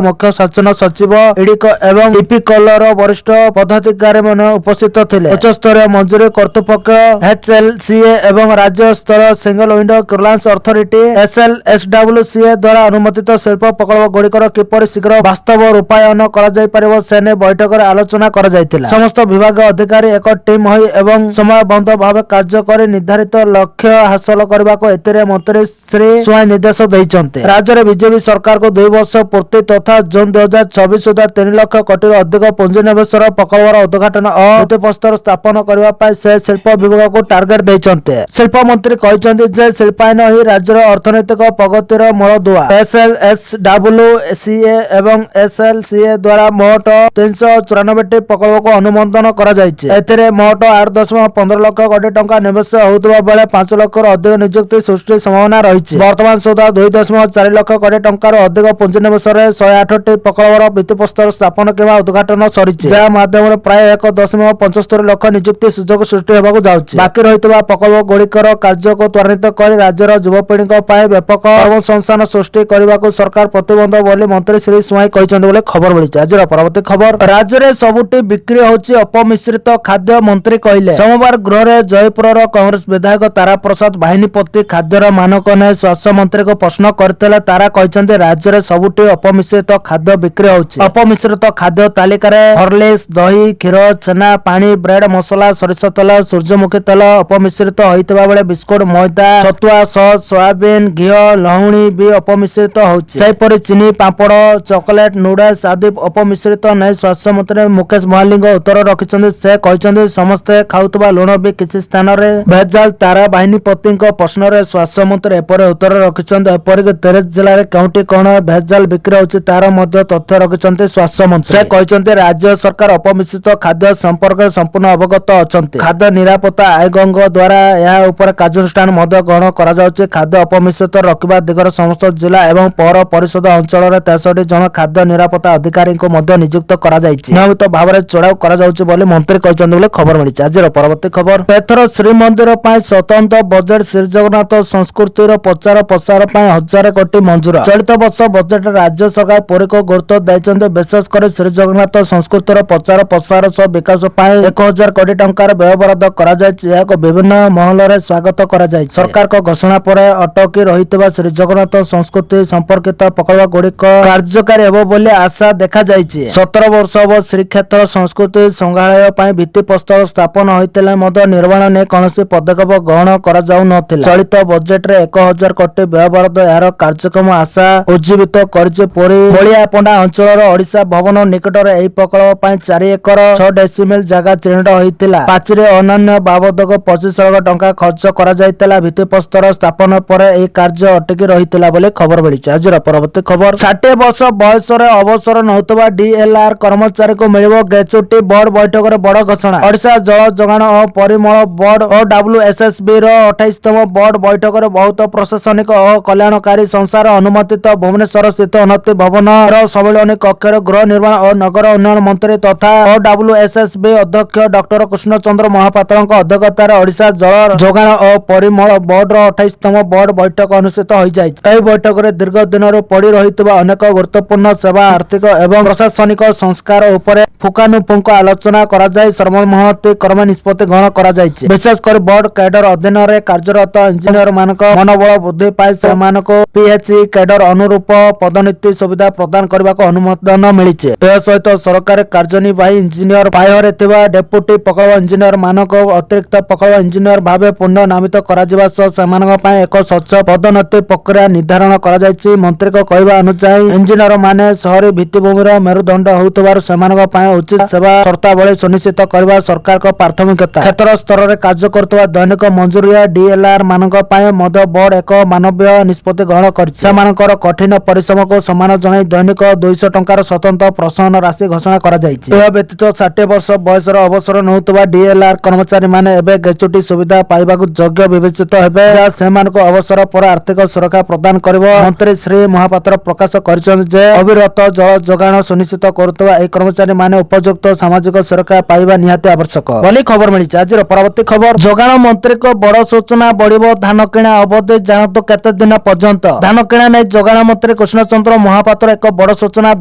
ମୁଖ୍ୟ ଶାସନ ସଚିବ ଇଡିକ ଏବଂ ଇପିକଲର ବରିଷ୍ଠ ପଦାଧିକାରୀମାନେ ଉପସ୍ଥିତ ଥିଲେ। ଉଚ୍ଚସ୍ତରୀୟ ମଞ୍ଜୁରୀ କର୍ତ୍ତୃପକ୍ଷ HLCA ଏବଂ ରାଜ୍ୟ ସ୍ତରୀୟ single window clearance authority SLSWCA ଦ୍ୱାରା ଅନୁମୋଦିତ ଶିଳ୍ପ ପ୍ରକଳ୍ପ ଗୁଡ଼ିକର କିପରି ଶୀଘ୍ର ବାସ୍ତବ ରୂପାୟନ କରାଯାଇପାରିବ ସେ ନେଇ ବୈଠକରେ ଆଲୋଚନା କରାଯାଇଥିଲା। ସମସ୍ତ ବିଭାଗ ଅଧିକାରୀ ଏକ ଟିମ୍ ହୋଇ ଏବଂ ସମୟବଦ୍ଧ ଭାବେ କାର୍ଯ୍ୟ କରି ନିର୍ଦ୍ଧାରିତ ଲକ୍ଷ୍ୟ ହାସଲ କରିବାକୁ ଏଥିରେ ମନ୍ତ୍ରୀ ଶ୍ରୀ ସ୍ୱାଇଁ ନିର୍ଦ୍ଦେଶ ଦେଇଛନ୍ତି। ରାଜ୍ୟରେ ବିଜେପି ସରକାରକୁ 2 ବର୍ଷ ପୂର୍ତ୍ତି ତଥା ଜୁନ୍ 2024 ସୁଦ୍ଧା 3 ଲକ୍ଷ କୋଟିରୁ ଅଧିକ ପୁଞ୍ଜିନିବେଶର ପ୍ରକଳ୍ପର ଉଦ୍ଘାଟନ ଓ ଭିତ୍ତିପ୍ରସ୍ତର ସ୍ଥାପନ କରିବା ପାଇଁ ସେ ଶିଳ୍ପ ବିଭାଗକୁ ଟାର୍ଗେଟ ଦେଇଛନ୍ତି। ଶିଳ୍ପ ମନ୍ତ୍ରୀ କହିଛନ୍ତି ଯେ ଶିଳ୍ପାୟନ ହିଁ ରାଜ୍ୟର ଅର୍ଥନୈତିକ ପ୍ରଗତିର ମୂଳଦୁଆ। SLSWCA ଏବଂ SLCA ଦ୍ୱାରା ମୋଟ 394ଟି ପ୍ରକଳ୍ପକୁ ଅନୁମୋଦନ କରାଯାଇଛି। ଏଥିରେ ମୋଟ 8.15 ଲକ୍ଷ କୋଟି ଟଙ୍କା ନିବେଶ ହେଉଥିବା ବେଳେ 5 ଲକ୍ଷରୁ ଅଧିକ ନିଯୁକ୍ତି ସୃଷ୍ଟି ସମ୍ଭାବନା ରହିଛି। ବର୍ତ୍ତମାନ ସୁଦ୍ଧା 2.4 ଲକ୍ଷ କୋଟି ଟଙ୍କାରୁ ଅଧିକ ପୁଞ୍ଜିନିବେଶରେ 108ଟି ପ୍ରକଳ୍ପର ଭିତ୍ତିପ୍ରସ୍ତର ସ୍ଥାପନ କିମ୍ବା ଉଦ୍ଘାଟନ ସରିଛି, ଯାହା ମାଧ୍ୟମରେ ପ୍ରାୟ 1.75 ଲକ୍ଷ ନିଯୁକ୍ତି ସୁଯୋଗ ସୃଷ୍ଟି ହେବାକୁ ଯାଉଛି। ବାକି ରହିଥିବା ପ୍ରକଳ୍ପ ଗୁଡ଼ିକର କାର୍ଯ୍ୟକୁ ତ୍ୱରାନ୍ୱିତ କରି ରାଜ୍ୟର ଯୁବପିଢ଼ିଙ୍କ ପାଇଁ ବ୍ୟାପକ କର୍ମସଂସ୍ଥାନ ସୃଷ୍ଟି କରିବାକୁ ସରକାର ପ୍ରତିବଦ୍ଧ ବୋଲି ମନ୍ତ୍ରୀ ଶ୍ରୀ ସ୍ୱାଇଁ କହିଛନ୍ତି ବୋଲି ଖବର ମିଳିଛି। ଆଜିର ପରବର୍ତ୍ତୀ ଖବର, ରାଜ୍ୟରେ ସବୁଠି ବିକ୍ରି ହେଉଛି ଅପମିଶ୍ରିତ ଖାଦ୍ୟ, ମନ୍ତ୍ରୀ କହିଲେ। ସୋମବାର ଗୃହରେ ଜୟପୁରର କଂଗ୍ରେସ ବିଧାୟକ ତାରା ପ୍ରସାଦ ବାହିନୀପତି ଖାଦ୍ୟର ମାନକ ନେଇ ସ୍ୱାସ୍ଥ୍ୟ ମନ୍ତ୍ରୀଙ୍କୁ ପ୍ରଶ୍ନ କରିଥିଲେ। ତାରା କହିଛନ୍ତି ରାଜ୍ୟରେ ସବୁଠି ଅପମିଶ୍ରିତ ଖାଦ୍ୟ ବିକ୍ରି ହେଉଛି। ଅପମିଶ୍ରିତ ଖାଦ୍ୟ ତାଲିକାରେ ହରଲିକ୍ସ, ଦହି, କ୍ଷୀର, ଛେନା, ପାଣି, ବ୍ରେଡ, ମସଲା, ସୋରିଷ ତେଲ, ସୂର୍ଯ୍ୟମୁଖୀ ତେଲ ଅପମିଶ୍ରିତ ହୋଇଥିବା ବେଳେ ବିସ୍କୁଟ, ମଇଦା, ଛତୁଆ, ସସ୍, ସୋୟାବିନ, ଘିଅ, ଲହୁଣୀ ବି ଅପମିଶ୍ରିତ ହେଉଛି। ସେହିପରି ଚିନି, ପାମ୍ପଡ଼, ଚକୋଲେଟ, ନୁଡଲ୍ସ ଆଦି ଅପମିଶ୍ରିତ ନେଇ ସ୍ୱାସ୍ଥ୍ୟମନ୍ତ୍ରୀ ମୁକେଶ ମହାଲିକ ଉତ୍ତର ରଖିଛନ୍ତି। ସେ କହିଛନ୍ତି ସମସ୍ତେ ଖାଉଥିବା ଲୁଣ ବି କିଛି ସ୍ଥାନରେ ଭେଜାଲ। ତାରା ବାହିନୀପତିଙ୍କ ପ୍ରଶ୍ନରେ ସ୍ୱାସ୍ଥ୍ୟମନ୍ତ୍ରୀ ଏପରି ଉତ୍ତର ରଖିଛନ୍ତି। ଏପରିକି 30 ଜିଲ୍ଲାରେ କେଉଁଠି କଣ ଭେଜାଲ ବିକ୍ରି ହେଉଛି ତାର ମଧ୍ୟ ତଥ୍ୟ ରଖିଛନ୍ତି ସ୍ୱାସ୍ଥ୍ୟମନ୍ତ୍ରୀ। ସେ କହିଛନ୍ତି ରାଜ୍ୟ ସରକାର ଅପମିଶ୍ରିତ ଖାଦ୍ୟ ସମ୍ପର୍କରେ ସମ୍ପୂର୍ଣ୍ଣ ଅବଗତ ଅଛନ୍ତି। ଖାଦ୍ୟ ନିରାପତ୍ତା ଆୟୋଗଙ୍କ ଦ୍ୱାରା ଏହା ଉପରେ କାର୍ଯ୍ୟାନୁଷ୍ଠାନ ମଧ୍ୟ ଗ୍ରହଣ କରାଯାଉଛି। ଖାଦ୍ୟ ଅପମିଶ୍ରିତ ରଖିବା ଦିଗରେ ସମସ୍ତ ଜିଲ୍ଲା ଏବଂ ପୌର ପରିଷଦ ଅଞ୍ଚଳରେ 63 ଜଣ ଖାଦ୍ୟ ନିରାପତ୍ତା ଅଧିକାରୀଙ୍କୁ ମଧ୍ୟ ନିଯୁକ୍ତ କରାଯାଇଛି। ନିୟମିତ ଭାବରେ ଚଢ଼ାଉ କରାଯାଉଛି ବୋଲି ମନ୍ତ୍ରୀ କହିଛନ୍ତି ବୋଲି ଖବର ମିଳିଛି। ଆଜିର ପରବର୍ତ୍ତୀ ଖବର, ଏଥର ଶ୍ରୀମନ୍ଦିର ପାଇଁ ସ୍ୱତନ୍ତ୍ର ବଜେଟ୍, ଶ୍ରୀଜଗନ୍ନାଥ ସଂସ୍କୃତିର ପ୍ରଚାର ପ୍ରସାର ପାଇଁ 1000 କୋଟି ମଞ୍ଜୁର। ଚଳିତ ବର୍ଷ ବଜେଟରେ ରାଜ୍ୟ ସରକାର ପୁରୀକୁ ଗୁରୁତ୍ୱ ଦେଇଛନ୍ତି। ବିଶେଷ କରି ଶ୍ରୀଜଗନ୍ନାଥ ସଂସ୍କୃତିର ପ୍ରଚାର ପ୍ରସାର ସହ ବିକାଶ ପାଇଁ 1000 କୋଟି ଟଙ୍କାର ବ୍ୟୟବରାଦ କରାଯାଇଛି। ଏହାକୁ ବିଭିନ୍ନ ମହଲରେ ସ୍ୱାଗତ କରାଯାଇଛି। ସରକାରଙ୍କ ଘୋଷଣା ପରେ ଅଟକି ରହିଥିବା ଶ୍ରୀଜଗନ୍ନାଥ ସଂସ୍କୃତି ସମ୍ପର୍କିତ ପ୍ରକଳ୍ପ ଗୁଡ଼ିକ କାର୍ଯ୍ୟକାରୀ ହେବ ବୋଲି ଆଶା ଦେଖାଯାଇଛି। 17 ବର୍ଷ ହେବ ଶ୍ରୀକ୍ଷେତ୍ର ସଂସ୍କୃତି ସଂଗ୍ରହାଳୟ ପାଇଁ ଭିତ୍ତିପ୍ରସ୍ତର ସ୍ଥାପନ ହୋଇଥିଲେ ମଧ୍ୟ ନିର୍ମାଣ ନେଇ କୌଣସି ପଦକ୍ଷେପ ଗ୍ରହଣ କରାଯାଉନଥିଲା। ଚଳିତ ବଜେଟରେ 1000 କୋଟି ବ୍ୟୟବରାଦ ଏହାର କାର୍ଯ୍ୟକ୍ରମ ଆଶା ଉଜ୍ଜୀବିତ କରିଛି। ପୁରୀ ବଳିଆପଣ୍ଡା ଅଞ୍ଚଳର ଓଡ଼ିଶା ଭବନ ନିକଟରେ ଏହି ପ୍ରକଳ୍ପ ପାଇଁ 4 ଏକର 6 ଡେସିମିଲ୍ ଜାଗା ଚିହ୍ନିତ ହୋଇଥିଲା। ପାଚେରୀ ଅନ୍ୟାନ୍ୟ ବାବଦକୁ 25 ଲକ୍ଷ ଟଙ୍କା ଖର୍ଚ୍ଚ କରାଯାଇଥିଲା। ଭିତ୍ତିପ୍ରସ୍ତର ସ୍ଥାପନ ପରେ ଏହି କାର୍ଯ୍ୟ ଅଟକି ରହିଥିଲା ବୋଲି ଖବର ମିଳିଛି। ଆଜିର ପରବର୍ତ୍ତୀ ଖବର, 60 ବର୍ଷ ବୟସରେ ଅବସର ନେଉଥିବା DLR କର୍ମଚାରୀଙ୍କୁ ମିଳିବ ଗ୍ରାଚ୍ୟୁଟି। ବୋର୍ଡ ବୈଠକରେ ବଡ଼ ଘୋଷଣା। ଓଡ଼ିଶା ଜଳ ଯୋଗାଣ ଓ ପରିମଳ ବୋର୍ଡ OWSSB ର 28ତମ ବୋର୍ଡ ବୈଠକରେ ବହୁତ ପ୍ରଶାସନିକ ଓ କଲ୍ୟାଣକାରୀ ସଂସ୍ଥାର ଅନୁମୋଦିତ ଭୁବନେଶ୍ୱର ସ୍ଥିତ ଉନ୍ନତି ଭବନର ସମ୍ମିଳନୀ କକ୍ଷରେ ଗୃହ ନିର୍ମାଣ ଓ ନଗର ଉନ୍ନୟନ ମନ୍ତ୍ରୀ ତଥା OWSSB ଅଧ୍ୟକ୍ଷ ଡକ୍ଟର କୃଷ୍ଣଚନ୍ଦ୍ର ମହାପାତ୍ରଙ୍କ ଅଧ୍ୟକ୍ଷତାରେ ଓଡ଼ିଶା ଜଳ ଯୋଗାଣ ଓ ପରିମଳ ବୋର୍ଡର 28ତମ ବୋର୍ଡ ବୈଠକ ଅନୁଷ୍ଠିତ ହୋଇଯାଇଛି। ଏହି ବୈଠକରେ ଦୀର୍ଘ ଦିନରୁ ପଡ଼ି ରହିଥିବା ଅନେକ ଗୁରୁତ୍ୱପୂର୍ଣ୍ଣ ସେବା, ଆର୍ଥିକ ଏବଂ ପ୍ରଶାସନିକ ସଂସ୍କାର ଉପରେ ପୁଙ୍ଖାନୁପୁଙ୍ଖ ଆଲୋଚନା କରାଯାଇ ସର୍ବସମ୍ମତି କ୍ରମେ ନିଷ୍ପତ୍ତି ଗ୍ରହଣ କରାଯାଇଛି। ବିଶେଷ କରି ବୋର୍ଡ କ୍ୟାଡର ଅଧୀନରେ କାର୍ଯ୍ୟରତ ଇଞ୍ଜିନିୟର ମାନଙ୍କ ମନୋବଳ ବୃଦ୍ଧି ପାଇଁ ସେମାନଙ୍କୁ PHE କ୍ୟାଡର ଅନୁରୂପ ପଦୋନ୍ନତି ସୁବିଧା ପ୍ରଦାନ କରିବାକୁ ଅନୁମୋଦନ ମିଳିଛି। ଏହା ସହିତ ସରକାରୀ କାର୍ଯ୍ୟନିର୍ବାହୀ ଇଞ୍ଜିନିୟର ପାହ୍ୟାରେ ଥିବା ଡେପୁଟି ପ୍ରକଳ୍ପ ଇଞ୍ଜିନିୟର ମାନଙ୍କୁ ଅତିରିକ୍ତ ପ୍ରକଳ୍ପ ଇଞ୍ଜିନିୟର ଭାବେ ପୁନଃ ନାମିତ କରାଯିବା ସହ ସେମାନଙ୍କ ପାଇଁ ଏକ ସ୍ୱଚ୍ଛ ପଦୋନ୍ନତି ପ୍ରକ୍ରିୟା ନିର୍ଦ୍ଧାରଣ କରାଯାଇଛି। ମନ୍ତ୍ରୀଙ୍କ କହିବା ଅନୁଯାୟୀ ଇଞ୍ଜିନିୟର ମାନେ ସହରୀ ଭିତ୍ତିଭୂମିର ମେରୁଦଣ୍ଡ ହେଉଥିବାରୁ ସେମାନଙ୍କ ପାଇଁ ଉଚିତ ସେବା ସର୍ତ୍ତାବଳୀ ସୁନିଶ୍ଚିତ କରିବା ସରକାରଙ୍କ ପ୍ରାଥମିକତା। କ୍ଷେତ୍ର ସ୍ତରରେ କାର୍ଯ୍ୟ କରୁଥିବା ଦୈନିକ ମଜୁରିଆ DLR ମାନଙ୍କ ପାଇଁ ମଧ୍ୟ ବୋର୍ଡ ଏକ ମାନବୀୟ ନିଷ୍ପତ୍ତି ଗ୍ରହଣ କରିଛି। ସେମାନଙ୍କର କଠିନ ପରିଶ୍ରମକୁ ସମ୍ମାନ ଜଣାଇ ଦୈନିକ 200 ଟଙ୍କାର ସ୍ୱତନ୍ତ୍ର ପ୍ରୋତ୍ସାହନ ରାଶି ଘୋଷଣା କରାଯାଇଛି। ଏହା ବ୍ୟତୀତ 60 ବର୍ଷ ବୟସର ଅବସର ନେଉଥିବା DLR କର୍ମଚାରୀମାନେ ଏବେ ଗ୍ରାଚ୍ୟୁଟି ସୁବିଧା ପାଇବାକୁ ଯୋଗ୍ୟ ବିବେଚିତ ହେବେ, ଯାହା ସେମାନଙ୍କୁ ଅବସର ପରେ ଆର୍ଥିକ ସୁରକ୍ଷା ପ୍ରଦାନ କରିବ। ମନ୍ତ୍ରୀ ଶ୍ରୀ ମହାପାତ୍ର ପ୍ରକାଶ କରିଛନ୍ତି ଯେ ଅବିରତ ଜଳ ଯୋଗାଣ ସୁନିଶ୍ଚିତ କରୁଥିବା ଏହି କର୍ମଚାରୀମାନେ ଉପଯୁକ୍ତ ସାମାଜିକ ସୁରକ୍ଷା ପାଇବା ନିହାତି ଆବଶ୍ୟକ ବୋଲି ଖବର ମିଳିଛି। ଆଜିର ପରବର୍ତ୍ତୀ ଖବର ଯୋଗାଣ ମନ୍ତ୍ରୀଙ୍କ ବଡ଼ ସୂଚନା ବଢ଼ିବ ଧାନ କିଣା ଅବଧି ଜାଣନ୍ତୁ କେତେ ଦିନ ପର୍ଯ୍ୟନ୍ତ ଧାନ କିଣା ନେଇ ଯୋଗାଣ ମନ୍ତ୍ରୀ କୃଷ୍ଣଚନ୍ଦ୍ର ମହାପାତ୍ର ଏକ ବଡ଼ ସୂଚନା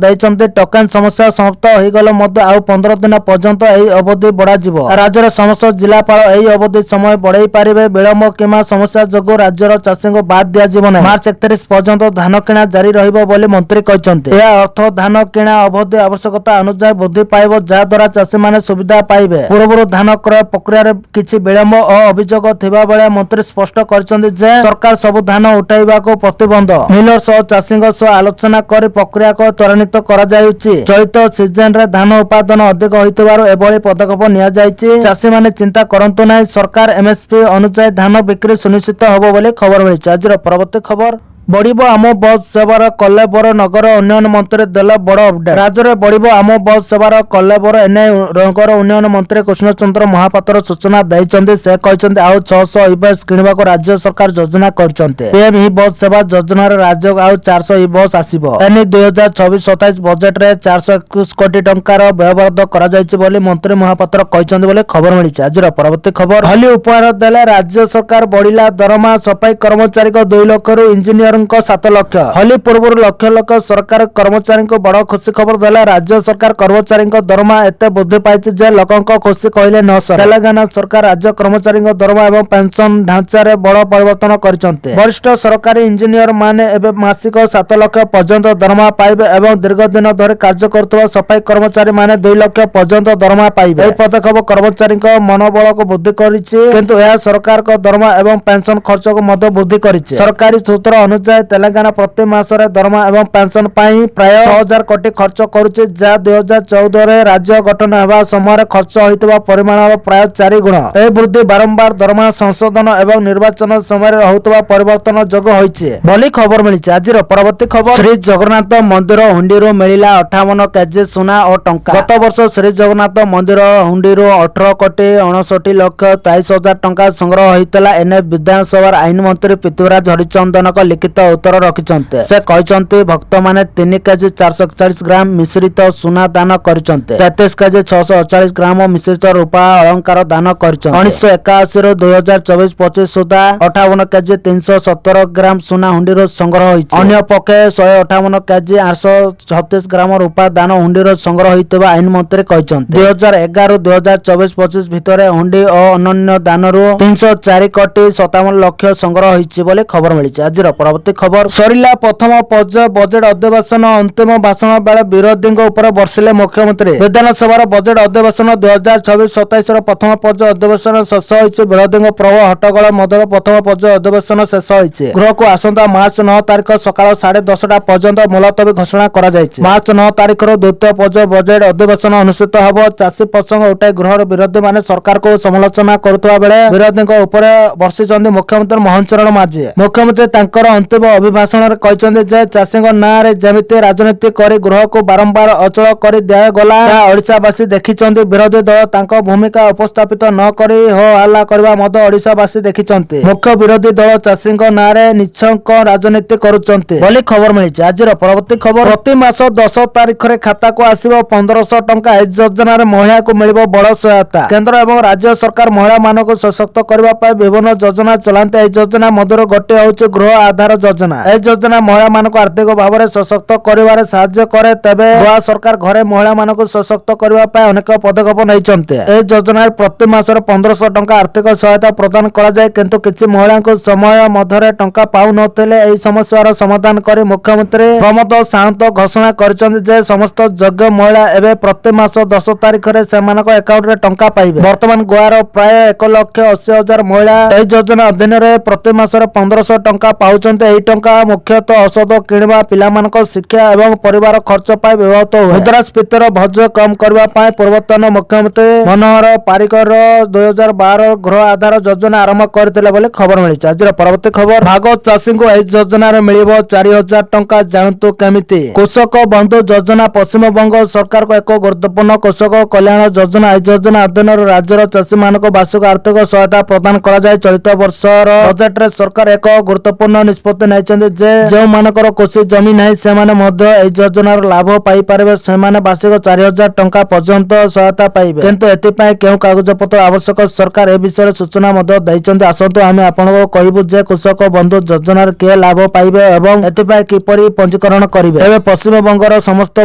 ଦେଇଛନ୍ତି। ଟୋକନ ସମସ୍ୟା ସମାପ୍ତ ହୋଇଗଲେ ମଧ୍ୟ ଆଉ 15 ଦିନ ପର୍ଯ୍ୟନ୍ତ ଏହି ଅବଧି ବଢ଼ାଯିବ। ରାଜ୍ୟର ସମସ୍ତ ଜିଲ୍ଲାପାଳ ଏହି ଅବଧି ସମୟ ବଢ଼ାଇ ପାରିବେ। ବିଳମ୍ବ କିମ୍ବା ସମସ୍ୟା ଯୋଗୁଁ ରାଜ୍ୟର ଚାଷୀଙ୍କୁ ବାଦ୍ ଦିଆଯିବ ନାହିଁ। ମାର୍ଚ୍ଚ 31 ପର୍ଯ୍ୟନ୍ତ ଧାନ କିଣା ଜାରି ରହିବ ବୋଲି ମନ୍ତ୍ରୀ କହିଛନ୍ତି। ଏହା ଅର୍ଥ ଧାନ କିଣା ଅବଧି ଆବଶ୍ୟକତା ଅନୁଯାୟୀ ବୃଦ୍ଧି ପାଇବ, ଯାହାଦ୍ୱାରା ଚାଷୀମାନେ ସୁବିଧା ପାଇବେ। ପୂର୍ବରୁ ଧାନ କ୍ରୟ ପ୍ରକ୍ରିୟାରେ କିଛି ବିଳମ୍ବ ଓ ଅଭିଯୋଗ ଥିବାବେଳେ ମନ୍ତ୍ରୀ ସ୍ପଷ୍ଟ କରିଛନ୍ତି ଯେ ସରକାର ସବୁ ଧାନ ଉଠାଇବାକୁ ପ୍ରତିବନ୍ଧ। ମିଲର ସହ ଚାଷୀଙ୍କ ସହ ଆଲୋଚନା କରି ପ୍ରକ୍ରିୟାକୁ ତ୍ୱରାନ୍ୱିତ କରାଯାଉଛି। ଚଳିତ ସିଜନରେ ଧାନ ଉତ୍ପାଦନ ଅଧିକ ହୋଇଥିବାରୁ ଏଭଳି ପଦକ୍ଷେପ ନିଆଯାଇଛି। ଚାଷୀମାନେ ଚିନ୍ତା କରନ୍ତୁ ନାହିଁ, ସରକାର ଏମଏସପି ଅନୁଯାୟୀ ଧାନ ବିକ୍ରି ସୁନିଶ୍ଚିତ ହେବ ବୋଲି ଖବର ମିଳିଛି। ଆଜିର ପରବର୍ତ୍ତୀ ଖବର ବଢ଼ିବ ଆମ ବସ୍ ସେବାର କଲେବର ନଗର ଉନ୍ନୟନ ମନ୍ତ୍ରୀ ଦେଲେ ବଡ଼ ଅପଡେଟ୍। ରାଜ୍ୟରେ ବଢ଼ିବ ଆମ ବସ୍ ସେବାର କଲେବର ଏନେଇ ନଗର ଉନ୍ନୟନ ମନ୍ତ୍ରୀ କୃଷ୍ଣଚନ୍ଦ୍ର ମହାପାତ୍ର ସୂଚନା ଦେଇଛନ୍ତି। ସେ କହିଛନ୍ତି ଆଉ 600 ଇ-ବସ୍ କିଣିବାକୁ ରାଜ୍ୟ ସରକାର ଯୋଜନା କରିଛନ୍ତି। ପିଏମ୍ ଇ ବସ୍ ସେବା ଯୋଜନାରେ ରାଜ୍ୟକୁ ଆଉ 400 ଇ-ବସ୍ ଆସିବ। ଏନେଇ 2024-27 ବଜେଟରେ 421 କୋଟି ଟଙ୍କାର ବ୍ୟୟବରାଦ କରାଯାଇଛି ବୋଲି ମନ୍ତ୍ରୀ ମହାପାତ୍ର କହିଛନ୍ତି ବୋଲି ଖବର ମିଳିଛି। ଆଜିର ପରବର୍ତ୍ତୀ ଖବର ହୋଲି ଉପହାର ଦେଲେ ରାଜ୍ୟ ସରକାର, ବଢ଼ିଲା ଦରମା। ସଫାଇ କର୍ମଚାରୀଙ୍କ 2 ଲକ୍ଷରୁ ଇଞ୍ଜିନିୟର 7 ଲକ୍ଷ। ହୋଲି ପୂର୍ବରୁ ଲକ୍ଷ ଲକ୍ଷ ସରକାରୀ କର୍ମଚାରୀଙ୍କୁ ବଡ଼ ଖୁସି ଖବର ଦେଲା ରାଜ୍ୟ ସରକାର। କର୍ମଚାରୀଙ୍କ ଦରମା ଏତେ ବୃଦ୍ଧି ପାଇଛି ଯେ ଲୋକଙ୍କ ଖୁସି କହିଲେ ନ ସରେ। ତେଲେଙ୍ଗାନା ସରକାର ରାଜ୍ୟ କର୍ମଚାରୀଙ୍କ ଦରମା ଏବଂ ପେନସନ ଢାଞ୍ଚାରେ ବଡ଼ ପରିବର୍ତ୍ତନ କରିଛନ୍ତି। ବରିଷ୍ଠ ସରକାରୀ ଇଞ୍ଜିନିୟର ମାନେ ଏବେ ମାସିକ 7 ଲକ୍ଷ ପର୍ଯ୍ୟନ୍ତ ଦରମା ପାଇବେ ଏବଂ ଦୀର୍ଘ ଦିନ ଧରି କାର୍ଯ୍ୟ କରୁଥିବା ସଫାଇ କର୍ମଚାରୀ ମାନେ 2 ଲକ୍ଷ ପର୍ଯ୍ୟନ୍ତ ଦରମା ପାଇବେ। ଏହି ପଦକ୍ଷେପ କର୍ମଚାରୀଙ୍କ ମନୋବଳକୁ ବୃଦ୍ଧି କରିଛି, କିନ୍ତୁ ଏହା ସରକାରଙ୍କ ଦରମା ଏବଂ ପେନସନ ଖର୍ଚ୍ଚକୁ ମଧ୍ୟ ବୃଦ୍ଧି କରିଛି। ସରକାରୀ ସୂତ୍ର ଅନୁଯାୟୀ ତେଲେଙ୍ଗାନା ପ୍ରତି ମାସରେ ଦରମା ଏବଂ ପେନସନ ପାଇଁ ପ୍ରାୟ 6000 କୋଟି ଖର୍ଚ୍ଚ କରୁଛି, ଯାହା 2014ରେ ରାଜ୍ୟ ଗଠନ ହେବା ସମୟରେ ଖର୍ଚ୍ଚ ହୋଇଥିବା ପରିମାଣର ପ୍ରାୟ 4 ଗୁଣ। ଏହି ବୃଦ୍ଧି ବାରମ୍ବାର ଦରମା ସଂଶୋଧନ ଏବଂ ନିର୍ବାଚନ ସମୟରେ ହେଉଥିବା ପରିବର୍ତ୍ତନ ଯୋଗୁଁ ହୋଇଛି ବୋଲି ଖବର ମିଳିଛି। ଆଜିର ପରବର୍ତ୍ତୀ ଖବର ଶ୍ରୀ ଜଗନ୍ନାଥ ମନ୍ଦିର ହୁଣ୍ଡିରୁ ମିଳିଲା 58 କେଜି ସୁନା ଓ ଟଙ୍କା। ଗତ ବର୍ଷ ଶ୍ରୀ ଜଗନ୍ନାଥ ମନ୍ଦିର ହୁଣ୍ଡିରୁ 18 କୋଟି 59 ଲକ୍ଷ 23 ହଜାର ଟଙ୍କା ସଂଗ୍ରହ ହୋଇଥିଲା। ଏନେଇ ବିଧାନସଭାର ଆଇନ ମନ୍ତ୍ରୀ ପୃଥ୍ୱୀରାଜ ହରିଚନ୍ଦନଙ୍କ ଲିଖିତ ଉତ୍ତର ରଖିଛନ୍ତି। ସେ କହିଛନ୍ତି ଭକ୍ତମାନେ 3 କେଜି 441 ଗ୍ରାମ ମିଶ୍ରିତ ସୁନା ଦାନ କରିଛନ୍ତି। 33 କେଜି 648 ଗ୍ରାମ ମିଶ୍ରିତ ରୂପା ଅଳଙ୍କାର ଦାନ କରିଛନ୍ତି। 1981ରୁ 2024-25 ସୁଦ୍ଧା 58 କେଜି 317 ଗ୍ରାମ ସୁନା ହୁଣ୍ଡିରୁ ସଂଗ୍ରହ ହୋଇଛି। ଅନ୍ୟପକ୍ଷେ 158 କେଜି 836 ଗ୍ରାମ ରୂପା ଦାନ ହୁଣ୍ଡିରୁ ସଂଗ୍ରହ ହୋଇଥିବା ଆଇନ ମନ୍ତ୍ରୀ କହିଛନ୍ତି। 2011ରୁ 2024-25 ଭିତରେ ହୁଣ୍ଡି ଓ ଅନନ୍ୟ ଦାନରୁ 304 କୋଟି 57 ଲକ୍ଷ ସଂଗ୍ରହ ହୋଇଛି ବୋଲି ଖବର ମିଳିଛି। ଆଜିର ପରବର୍ତ୍ତୀ ଖବର ସରିଲା ପ୍ରଥମ ପର୍ଯ୍ୟାୟ ବଜେଟ୍ ଅଧିବେଶନ। ଅନ୍ତିମ ଭାଷଣ ବେଳେ ବିରୋଧୀଙ୍କ ଉପରେ ବର୍ଷିଲେ ମୁଖ୍ୟମନ୍ତ୍ରୀ। ବିଧାନସଭାର ବଜେଟ୍ ଅଧିବେଶନ 2026-27ର ପ୍ରଥମ ପର୍ଯ୍ୟାୟ ଅଧିବେଶନ ଶେଷ ହୋଇଛି। ବିରୋଧୀଙ୍କ ପ୍ରବଳ ହଟ୍ଟଗୋଳ ମଧ୍ୟରେ ପ୍ରଥମ ପର୍ଯ୍ୟାୟ ଅଧିବେଶନ ଶେଷ ହୋଇଛି। ଗୃହକୁ ଆସନ୍ତା ମାର୍ଚ୍ଚ 9 ତାରିଖ ସକାଳ 10:30 ପର୍ଯ୍ୟନ୍ତ ମୁଲତବୀ ଘୋଷଣା କରାଯାଇଛି। ମାର୍ଚ୍ଚ 9 ତାରିଖରୁ ଦ୍ୱିତୀୟ ପର୍ଯ୍ୟାୟ ବଜେଟ୍ ଅଧିବେଶନ ଅନୁଷ୍ଠିତ ହେବ। ଚାଷୀ ପ୍ରସଙ୍ଗ ଉଠାଇ ଗୃହର ବିରୋଧୀମାନେ ସରକାରକୁ ସମାଲୋଚନା କରୁଥିବା ବେଳେ ବିରୋଧୀଙ୍କ ଉପରେ ବର୍ଷିଛନ୍ତି ମୁଖ୍ୟମନ୍ତ୍ରୀ ମୋହନ ଚରଣ ମାଝୀ। ମୁଖ୍ୟମନ୍ତ୍ରୀ ତାଙ୍କର ଅନ୍ତିମ ଅଭିଭାଷଣରେ କହିଛନ୍ତି ଯେ ଚାଷୀଙ୍କ ନାଁରେ ଯେମିତି ରାଜନୀତି କରି ଗୃହକୁ ବାରମ୍ବାର ଅଚଳ କରି ଦିଆଗଲା, ତାହା ଓଡ଼ିଶାବାସୀ ଦେଖିଛନ୍ତି। ବିରୋଧୀ ଦଳ ତାଙ୍କ ଭୂମିକା ଉପସ୍ଥାପିତ ନ କରି ହୋ ହଲ୍ଲା କରିବା ମଧ୍ୟ ଓଡ଼ିଶାବାସୀ ଦେଖିଛନ୍ତି। ମୁଖ୍ୟ ବିରୋଧୀ ଦଳ ଚାଷୀଙ୍କ ନାଁରେ ନିଛକ ରାଜନୀତି କରୁଛନ୍ତି ବୋଲି ଖବର ମିଳିଛି। ଆଜିର ପରବର୍ତ୍ତୀ ଖବର ପ୍ରତି ମାସ 10 ତାରିଖରେ ଖାତାକୁ ଆସିବ 1500 ଟଙ୍କା। ଏହି ଯୋଜନାରେ ମହିଳାଙ୍କୁ ମିଳିବ ବଡ଼ ସହାୟତା। କେନ୍ଦ୍ର ଏବଂ ରାଜ୍ୟ ସରକାର ମହିଳାମାନଙ୍କୁ ସଶକ୍ତ କରିବା ପାଇଁ ବିଭିନ୍ନ ଯୋଜନା ଚଳାନ୍ତି। ଏହି ଯୋଜନା ମଧ୍ୟରୁ ଗୋଟିଏ ହେଉଛି ଗୃହ ଆଧାର ଯୋଜନା। ଏହି ଯୋଜନା ମହିଳାମାନଙ୍କୁ ଆର୍ଥିକ ଭାବରେ ସଶକ୍ତ କରିବାରେ ସାହାଯ୍ୟ କରେ। ତେବେ ଗୋଆ ସରକାର ଘରେ ମହିଳାମାନଙ୍କୁ ସଶକ୍ତ କରିବା ପାଇଁ ଅନେକ ପଦକ୍ଷେପ ନେଇଛନ୍ତି। ଏହି ଯୋଜନାରେ ପ୍ରତି ମାସରେ 1500 ଟଙ୍କା ଆର୍ଥିକ ସହାୟତା ପ୍ରଦାନ କରାଯାଏ, କିନ୍ତୁ କିଛି ମହିଳାଙ୍କୁ ସମୟ ମଧ୍ୟରେ ଟଙ୍କା ପାଉନଥିଲେ। ଏହି ସମସ୍ୟାର ସମାଧାନ କରି ମୁଖ୍ୟମନ୍ତ୍ରୀ ପ୍ରମୋଦ ସାଓନ୍ତ ଘୋଷଣା କରିଛନ୍ତି ଯେ ସମସ୍ତ ଯୋଗ୍ୟ ମହିଳା ଏବେ ପ୍ରତି ମାସ 10 ତାରିଖରେ ସେମାନଙ୍କ ଆକାଉଣ୍ଟରେ ଟଙ୍କା ପାଇବେ। ବର୍ତ୍ତମାନ ଗୋଆର ପ୍ରାୟ 1,80,000 ମହିଳା ଏହି ଯୋଜନା ଅଧୀନରେ ପ୍ରତି ମାସରେ 1500 ଟଙ୍କା ପାଉଛନ୍ତି। ଏହି ଟଙ୍କା ମୁଖ୍ୟତଃ ଔଷଧ କିଣିବା, ପିଲାମାନଙ୍କ ଶିକ୍ଷା ଏବଂ ପରିବାର ଖର୍ଚ୍ଚ ପାଇଁ ବ୍ୟବହୃତ ହୁଏ। ମୁଦ୍ରାସ୍ଫୀତିର ବୋଝ କମ୍ କରିବା ପାଇଁ ପୂର୍ବତନ ମୁଖ୍ୟମନ୍ତ୍ରୀ ମନୋହର ପାରିକର 2012 ଗୃହ ଆଧାର ଯୋଜନା ଆରମ୍ଭ କରିଥିଲେ ବୋଲି ଖବର ମିଳିଛି। ଆଜିର ପରବର୍ତ୍ତୀ ଖବର ଭାଗ ଚାଷୀଙ୍କୁ ଏହି ଯୋଜନାରେ ମିଳିବ 4000 ଟଙ୍କା। ଜାଣନ୍ତୁ କେମିତି। କୃଷକ ବନ୍ଧୁ ଯୋଜନା ପଶ୍ଚିମବଙ୍ଗ ସରକାରଙ୍କ ଏକ ଗୁରୁତ୍ୱପୂର୍ଣ୍ଣ କୃଷକ କଲ୍ୟାଣ ଯୋଜନା। ଏହି ଯୋଜନା ଅଧୀନରେ ରାଜ୍ୟର ଚାଷୀମାନଙ୍କୁ ବାର୍ଷିକ ଆର୍ଥିକ ସହାୟତା ପ୍ରଦାନ କରାଯାଏ। ଚଳିତ ବର୍ଷର ବଜେଟରେ ସରକାର ଏକ ଗୁରୁତ୍ୱପୂର୍ଣ୍ଣ ନିଷ୍ପତ୍ତି ନିଷ୍ପତ୍ତି ନେଇଛନ୍ତି ଯେ ଯେଉଁମାନଙ୍କର କୃଷି ଜମି ନାହିଁ ସେମାନେ ମଧ୍ୟ ଏହି ଯୋଜନାର ଲାଭ ପାଇପାରିବେ। ସେମାନେ ବାର୍ଷିକ 4,000 ଟଙ୍କା ପର୍ଯ୍ୟନ୍ତ ସହାୟତା ପାଇବେ। କିନ୍ତୁ ଏଥିପାଇଁ କେଉଁ କାଗଜପତ୍ର ଆବଶ୍ୟକ ସରକାର ଏ ବିଷୟରେ ସୂଚନା ମଧ୍ୟ ଦେଇଛନ୍ତି। ଆସନ୍ତୁ ଆମେ ଆପଣଙ୍କୁ କହିବୁ ଯେ କୃଷକ ବନ୍ଧୁ ଯୋଜନାର କିଏ ଲାଭ ପାଇବେ ଏବଂ ଏଥିପାଇଁ କିପରି ପଞ୍ଜୀକରଣ କରିବେ। ଏବେ ପଶ୍ଚିମବଙ୍ଗର ସମସ୍ତ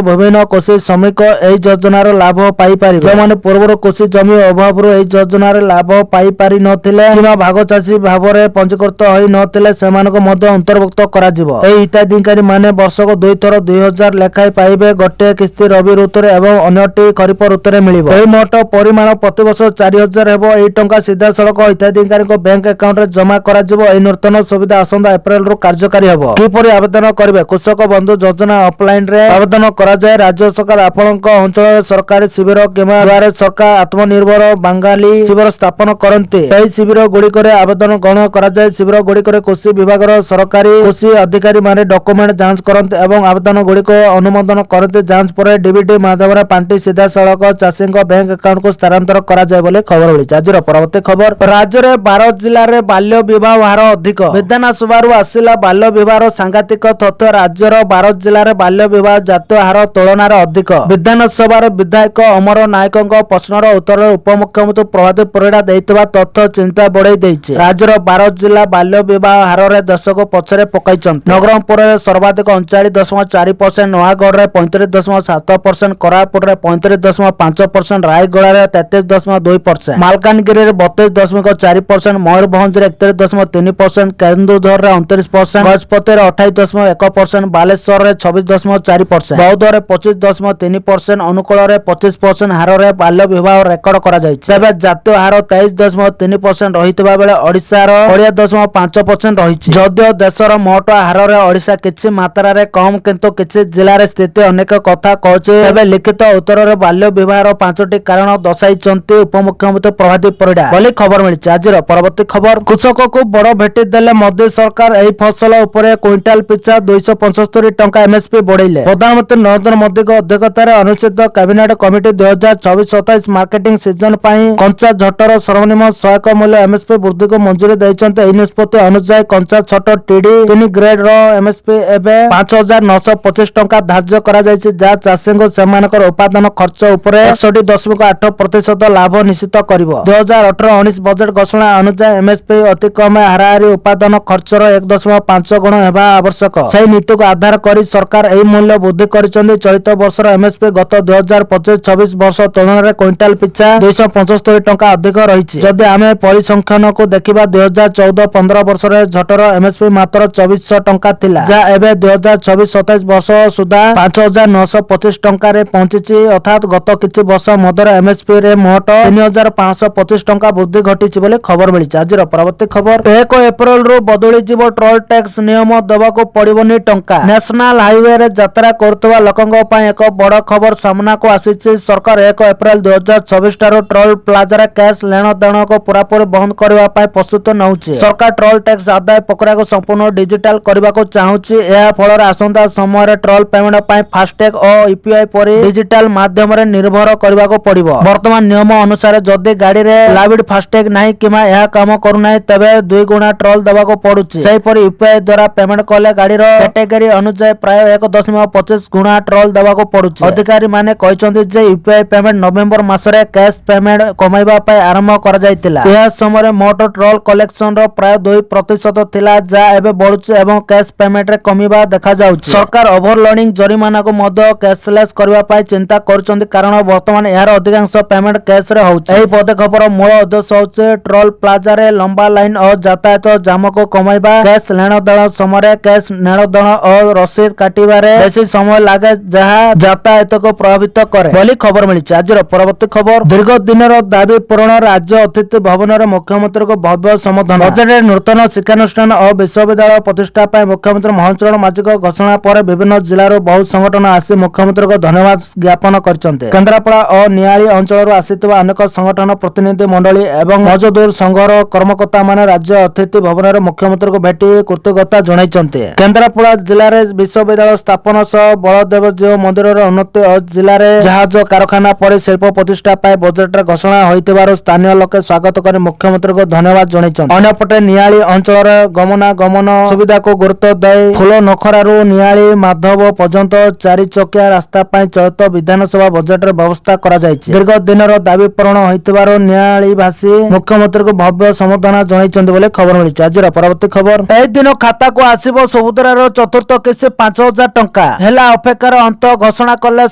ବିଭିନ୍ନ କୃଷି ଶ୍ରମିକ ଏହି ଯୋଜନାର ଲାଭ ପାଇପାରିବେ। ଯେଉଁମାନେ ପୂର୍ବରୁ କୃଷି ଜମି ଅଭାବରୁ ଏହି ଯୋଜନାର ଲାଭ ପାଇପାରି ନଥିଲେ କିମ୍ବା ଭାଗ ଚାଷୀ ଭାବରେ ପଞ୍ଜୀକୃତ ହୋଇ ନଥିଲେ ସେମାନଙ୍କୁ ମଧ୍ୟ ଅନ୍ତର୍ଭୁକ୍ତ କରାଯିବ। ଏହି ହିତାଧିକାରୀ ମାନେ ବର୍ଷକୁ 2 ଥର 2,000 ଲେଖାଏଁ ପାଇବେ। ଗୋଟିଏ କିସ୍ତି ରବି ଋତୁରେ ଏବଂ ଅନ୍ୟଟି ଖରିଫ ଋତୁରେ ମିଳିବ। ଏହି ମୋଟ ପରିମାଣ ପ୍ରତିବର୍ଷ 4,000 ହେବ। ଏହି ଟଙ୍କା ସିଧାସଳଖ ହିତାଧିକାରୀଙ୍କ ବ୍ୟାଙ୍କ ଆକାଉଣ୍ଟରେ ଜମା କରାଯିବ। ଏହି ନୂତନ ସୁବିଧା ଆସନ୍ତା ଏପ୍ରିଲରୁ କାର୍ଯ୍ୟକାରୀ ହେବ। କିପରି ଆବେଦନ କରିବେ? କୃଷକ ବନ୍ଧୁ ଯୋଜନା ଅଫଲାଇନରେ ଆବେଦନ କରାଯାଏ। ରାଜ୍ୟ ସରକାର ଆପଣଙ୍କ ଅଞ୍ଚଳରେ ସରକାରୀ ଶିବିର କିମ୍ବା ଦୁଆରେ ସରକାର ଆତ୍ମନିର୍ଭର ବାଙ୍ଗାଲି ଶିବିର ସ୍ଥାପନ କରନ୍ତି। ଏହି ଶିବିର ଗୁଡିକରେ ଆବେଦନ ଗ୍ରହଣ କରାଯାଏ। ଶିବିର ଗୁଡିକରେ କୃଷି ବିଭାଗର ସରକାରୀ କୃଷି ଅଧିକାରୀ ମାନେ ଡକୁମେଣ୍ଟ ଯାଞ୍ଚ କରନ୍ତି ଏବଂ ଆବେଦନ ଗୁଡିକ ଅନୁମୋଦନ କରନ୍ତି। ଯାଞ୍ଚ ପରେ ଡିବିଟି ମାଧ୍ୟମରେ ପାଣ୍ଠି ସିଧାସଳଖ ଚାଷୀଙ୍କ ବ୍ୟାଙ୍କ ଆକାଉଣ୍ଟକୁ ସ୍ଥାନାନ୍ତର କରାଯାଏ ବୋଲି ଖବର ମିଳିଛି। ଆଜିର ପରବର୍ତ୍ତୀ ଖବର, ରାଜ୍ୟରେ 12 ଜିଲ୍ଲାରେ ବାଲ୍ୟ ବିବାହ ହାର ଅଧିକ। ବିଧାନସଭାରୁ ଆସିଲା ବାଲ୍ୟ ବିବାହର ସାଂଘାତିକ ତଥ୍ୟ। ରାଜ୍ୟର 12 ଜିଲ୍ଲାରେ ବାଲ୍ୟ ବିବାହ ଜାତୀୟ ହାର ତୁଳନାରେ ଅଧିକ। ବିଧାନସଭାରେ ବିଧାୟକ ଅମର ନାୟକଙ୍କ ପ୍ରଶ୍ନର ଉତ୍ତରରେ ଉପମୁଖ୍ୟମନ୍ତ୍ରୀ ପ୍ରଭାତୀ ପରିଡ଼ା ଦେଇଥିବା ତଥ୍ୟ ଚିନ୍ତା ବଢାଇ ଦେଇଛି। ରାଜ୍ୟର 12 ଜିଲ୍ଲା ବାଲ୍ୟ ବିବାହ ହାରରେ ଦେଶକୁ ପଛରେ ପକାଇଛନ୍ତି। ନବରଙ୍ଗପୁରରେ ସର୍ବାଧିକ 39.4%, ନୂଆଗଡ଼ରେ 35.7%, କୋରାପୁଟରେ 35.5%, ରାୟଗଡ଼ାରେ 33.2%, ମାଲକାନଗିରିରେ 32.4%, ମୟୂରଭଞ୍ଜରେ 31.3%, କେନ୍ଦୁଝରରେ 29%, ଗଜପତିରେ 28.1%, ବାଲେଶ୍ୱରରେ 26.4%, ବୌଦ୍ଧରେ 25.3%, ଅନୁଗୁଳରେ 25% ହାରରେ ବାଲ୍ୟ ବିବାହ ରେକର୍ଡ କରାଯାଇଛି। ତେବେ ଜାତୀୟ ହାର 23.3% ରହିଥିବା ବେଳେ ଓଡ଼ିଶାର 20.5% ରହିଛି। ଯଦିଓ ଦେଶର ମୋଟ ହାରରେ ଓଡ଼ିଶା କିଛି ମାତ୍ରାରେ କମ୍ କିନ୍ତୁ କିଛି ଜିଲ୍ଲାରେ ସ୍ଥିତି ଅନେକ କଥା କହୁଛି। ତେବେ ଲିଖିତ ଉତ୍ତରରେ ବାଲ୍ୟ ବିବାହର 5ଟି କାରଣ ଦର୍ଶାଇଛନ୍ତି ଉପମୁଖ୍ୟମନ୍ତ୍ରୀ ପ୍ରଭାତୀ ପରିଡ଼ା ବୋଲି ଖବର ମିଳିଛି। ଆଜିର ପରବର୍ତ୍ତୀ ଖବର, କୃଷକକୁ ବଡ଼ ଭେଟି ଦେଲେ ମୋଦି ସରକାର। ଏହି ଫସଲ ଉପରେ କୁଇଣ୍ଟାଲ ପିଛା 275 ଟଙ୍କା ଏମଏସପି ବଢାଇଲେ। ପ୍ରଧାନମନ୍ତ୍ରୀ ନରେନ୍ଦ୍ର ମୋଦିଙ୍କ ଅଧ୍ୟକ୍ଷତାରେ ଅନୁଷ୍ଠିତ କ୍ୟାବିନେଟ କମିଟି 2024-27 ମାର୍କେଟିଂ ସିଜନ ପାଇଁ କଞ୍ଚା ଝୋଟର ସର୍ବନିମ୍ନ ସହାୟକ ମୂଲ୍ୟ ଏମଏସପି ବୃଦ୍ଧିକୁ ମଞ୍ଜୁରୀ ଦେଇଛନ୍ତି। ଏହି ନିଷ୍ପତ୍ତି ଅନୁଯାୟୀ କଞ୍ଚା ଝୋଟ ଟିଡି 3 ଗ୍ରେଡ ର ଏମଏସପି ଏବେ 5,925 ଟଙ୍କା ଧାର୍ଯ୍ୟ କରାଯାଇଛି, ଯାହା ଚାଷୀଙ୍କୁ ସେମାନଙ୍କର ଉତ୍ପାଦନ ଖର୍ଚ୍ଚ ଉପରେ 61.8% ଲାଭ ନିଶ୍ଚିତ କରିବ। 2018-19 ବଜେଟ୍ ଘୋଷଣା ଅନୁଯାୟୀ ଏମଏସପି ଅତି କମ ହାରାହାରି ଉତ୍ପାଦନ ଖର୍ଚ୍ଚର 1.5 ଗୁଣ ହେବା ଆବଶ୍ୟକ। ସେହି ନୀତିକୁ ଆଧାର କରି ସରକାର ଏହି ମୂଲ୍ୟ ବୃଦ୍ଧି କରିଛନ୍ତି। ଚଳିତ ବର୍ଷର ଏମଏସପି ଗତ 2025-26 ବର୍ଷ ତୁଳନାରେ କୁଇଣ୍ଟାଲ ପିଛା 275 ଟଙ୍କା ଅଧିକ ରହିଛି। ଯଦି ଆମେ ପରିସଂଖ୍ୟାନକୁ ଦେଖିବା 2014-15 ବର୍ଷରେ ଝୋଟର ଏମଏସପି ମାତ୍ର 2,400 ଟଙ୍କା ଥିଲା, ଯାହା ଏବେ 2024-27 ବର୍ଷ ସୁଦ୍ଧା 5,925 ଟଙ୍କାରେ ପହଞ୍ଚିଛି। ଅର୍ଥାତ୍ ଗତ କିଛି ବର୍ଷ ମଧ୍ୟରେ ଏମଏସପି ରେ ମୋଟ 3,525 ଟଙ୍କା ବୃଦ୍ଧି ଘଟିଛି ବୋଲି ଖବର ମିଳିଛି। ଆଜିର ପରବର୍ତ୍ତୀ ଖବର, 1 ଏପ୍ରିଲରୁ ବଦଳିଯିବ ଟୋଲ ଟ୍ୟାକ୍ସ ନିୟମ, ଦେବାକୁ ପଡିବନି ଟଙ୍କା। ନ୍ୟାସନାଲ ହାଇୱେରେ ଯାତ୍ରା କରୁଥିବା ଲୋକଙ୍କ ପାଇଁ ଏକ ବଡ ଖବର ସାମ୍ନାକୁ ଆସିଛି। ସରକାର 1 ଏପ୍ରିଲ 2024 ଠାରୁ ଟୋଲ ପ୍ଲାଜାରେ କ୍ୟାସ୍ ଲେଣ ଦେଣକୁ ପୁରାପୁରି ବନ୍ଦ କରିବା ପାଇଁ ପ୍ରସ୍ତୁତି ନେଉଛି। ସରକାର ଟୋଲ ଟ୍ୟାକ୍ସ ଆଦାୟ ପ୍ରକ୍ରିୟାକୁ ସମ୍ପୂର୍ଣ୍ଣ ଡିଜିଟାଲ କରିବାକୁ ଚାହୁଁଛି। ଏହା ଫଳରେ ଆସନ୍ତା ସମୟରେ ଟୋଲ ପେମେଣ୍ଟ ପାଇଁ ଫାସ୍ଟ୍ୟାଗ ଓ ୟୁପିଆଇ ପରି ଡିଜିଟାଲ ମାଧ୍ୟମରେ ନିର୍ଭର କରିବାକୁ ପଡିବ। ବର୍ତ୍ତମାନ ନିୟମ ଅନୁସାରେ ଯଦି ଗାଡିରେ ଲାଭିଡ ଫାସ୍ଟ୍ୟାଗ ନାହିଁ କିମ୍ବା ଏହା କାମ କରୁନାହିଁ ତେବେ 2 ଗୁଣା ଟୋଲ ଦେବାକୁ ପଡୁଛି। ସେହିପରି ୟୁପିଆଇ ଦ୍ୱାରା ପେମେଣ୍ଟ କଲେ ଗାଡିର କ୍ୟାଟେଗୋରୀ ଅନୁଯାୟୀ ପ୍ରାୟ 1.25 ଗୁଣା ଟୋଲ ଦେବାକୁ ପଡୁଛି। ଅଧିକାରୀମାନେ କହିଛନ୍ତି ଯେ ୟୁପିଆଇ ପେମେଣ୍ଟ ନଭେମ୍ବର ମାସରେ କ୍ୟାଶ ପେମେଣ୍ଟ କମାଇବା ପାଇଁ ଆରମ୍ଭ କରାଯାଇଥିଲା। ଏହା ସମୟରେ ମୋଟ ଟୋଲ କଲେକ୍ସନର ପ୍ରାୟ 2% ଥିଲା, ଯାହା ଏବେ ବଢୁଛି ଏବଂ କ୍ୟାଶ ପେମେଣ୍ଟରେ କମିବା ଦେଖାଯାଉଛି। ସରକାର ଓଭରଲୋଡିଂ ଜରିମାନାକୁ ମଧ୍ୟ କ୍ୟାଶଲେସ୍ କରିବା ପାଇଁ ଚିନ୍ତା କରୁଛନ୍ତି, କାରଣ ବର୍ତ୍ତମାନ ଏହାର ଅଧିକାଂଶ ପେମେଣ୍ଟ କ୍ୟାଶରେ ହେଉଛି। ଏହି ପଦକ୍ଷେପର ମୂଳ ଉଦ୍ଦେଶ୍ୟ ହେଉଛି ଟୋଲ ପ୍ଲାଜାରେ ଲମ୍ବା ଲାଇନ ଓ ଯାତାୟାତ ଜାମକୁ କମାଇବା। କ୍ୟାଶ ନେଣଦେଣ ସମୟରେ କ୍ୟାଶ ନେଣଦେଣ ଓ ରସିଦ କାଟିବାରେ ବେଶୀ ସମୟ ଲାଗେ, ଯାହା ଯାତାୟାତକୁ ପ୍ରଭାବିତ କରେ ବୋଲି ଖବର ମିଳିଛି। ଆଜିର ପରବର୍ତ୍ତୀ ଖବର, ଦୀର୍ଘ ଦିନର ଦାବି ପୂରଣ। ରାଜ୍ୟ ଅତିଥି ଭବନରେ ମୁଖ୍ୟମନ୍ତ୍ରୀଙ୍କୁ ଭବ୍ୟ ସମ୍ବର୍ଦ୍ଧନା। ବଜେଟରେ ନୂତନ ଶିକ୍ଷାନୁଷ୍ଠାନ ଓ ବିଶ୍ୱବିଦ୍ୟାଳୟ ପ୍ରତିଷ୍ଠା ପାଇଁ ମୁଖ୍ୟମନ୍ତ୍ରୀ ମୋହନ ଚରଣ ମାଝୀଙ୍କ ଘୋଷଣା ପରେ ବିଭିନ୍ନ ଜିଲ୍ଲାରୁ ବହୁ ସଂଗଠନ ଆସି ମୁଖ୍ୟମନ୍ତ୍ରୀଙ୍କୁ ଧନ୍ୟବାଦ ଜ୍ଞାପନ କରିଛନ୍ତି। କେନ୍ଦ୍ରାପଡ଼ା ଓ ନିଆଳି ଅଞ୍ଚଳରୁ ଆସିଥିବା ଅନେକ ସଂଗଠନ ପ୍ରତିନିଧି ମଣ୍ଡଳୀ ଏବଂ ମଜଦୁର ସଂଘର କର୍ମକର୍ତ୍ତାମାନେ ରାଜ୍ୟ ଅତିଥି ଭବନରେ ମୁଖ୍ୟମନ୍ତ୍ରୀଙ୍କୁ ଭେଟି କୃତଜ୍ଞତା ଜଣାଇଛନ୍ତି। କେନ୍ଦ୍ରାପଡ଼ା ଜିଲ୍ଲାରେ ବିଶ୍ୱବିଦ୍ୟାଳୟ ସ୍ଥାପନ ସହ ବଳଦେବଜୀଉ ମନ୍ଦିରର ଉନ୍ନତି ଓ ଜିଲ୍ଲାରେ ଜାହାଜ କାରଖାନା ପରି ଶିଳ୍ପ ପ୍ରତିଷ୍ଠା ପାଇଁ ବଜେଟରେ ଘୋଷଣା ହୋଇଥିବାରୁ ସ୍ଥାନୀୟ ଲୋକେ ସ୍ୱାଗତ କରି ମୁଖ୍ୟମନ୍ତ୍ରୀଙ୍କୁ ଧନ୍ୟବାଦ ଜଣାଇଛନ୍ତି। ଅନ୍ୟପଟେ ନିଆଳି ଅଞ୍ଚଳରେ ଗମନାଗମନ ଗମନ ସୁବିଧାକୁ ଗୁରୁତ୍ୱ ଦେଇ ଫୁଲ ନଖରାରୁ ନିଆଳି ମାଧବ ପର୍ଯ୍ୟନ୍ତ 4 ଚକିଆ ରାସ୍ତା ପାଇଁ ଚଳିତ ବିଧାନସଭା ବଜେଟରେ ବ୍ୟବସ୍ଥା କରାଯାଇଛି। ଦୀର୍ଘ ଦିନର ଦାବି ପୂରଣ ହୋଇଥିବାରୁ ନିଆଳିବାସୀ ମୁଖ୍ୟମନ୍ତ୍ରୀଙ୍କୁ ଭବ୍ୟ ସମ୍ବର୍ଦ୍ଧନା ଜଣାଇଛନ୍ତି ବୋଲି ଖବର ମିଳିଛି। ଆଜିର ପରବର୍ତ୍ତୀ ଖବର, ଏହି ଦିନ ଖାତାକୁ ଆସିବ ସୁଭଦ୍ରାର ଚତୁର୍ଥ କିସ୍ତି 5,000 ଟଙ୍କା। ହେଲା ଅପେକ୍ଷାର ଅନ୍ତ, ଘୋଷଣା କଲେ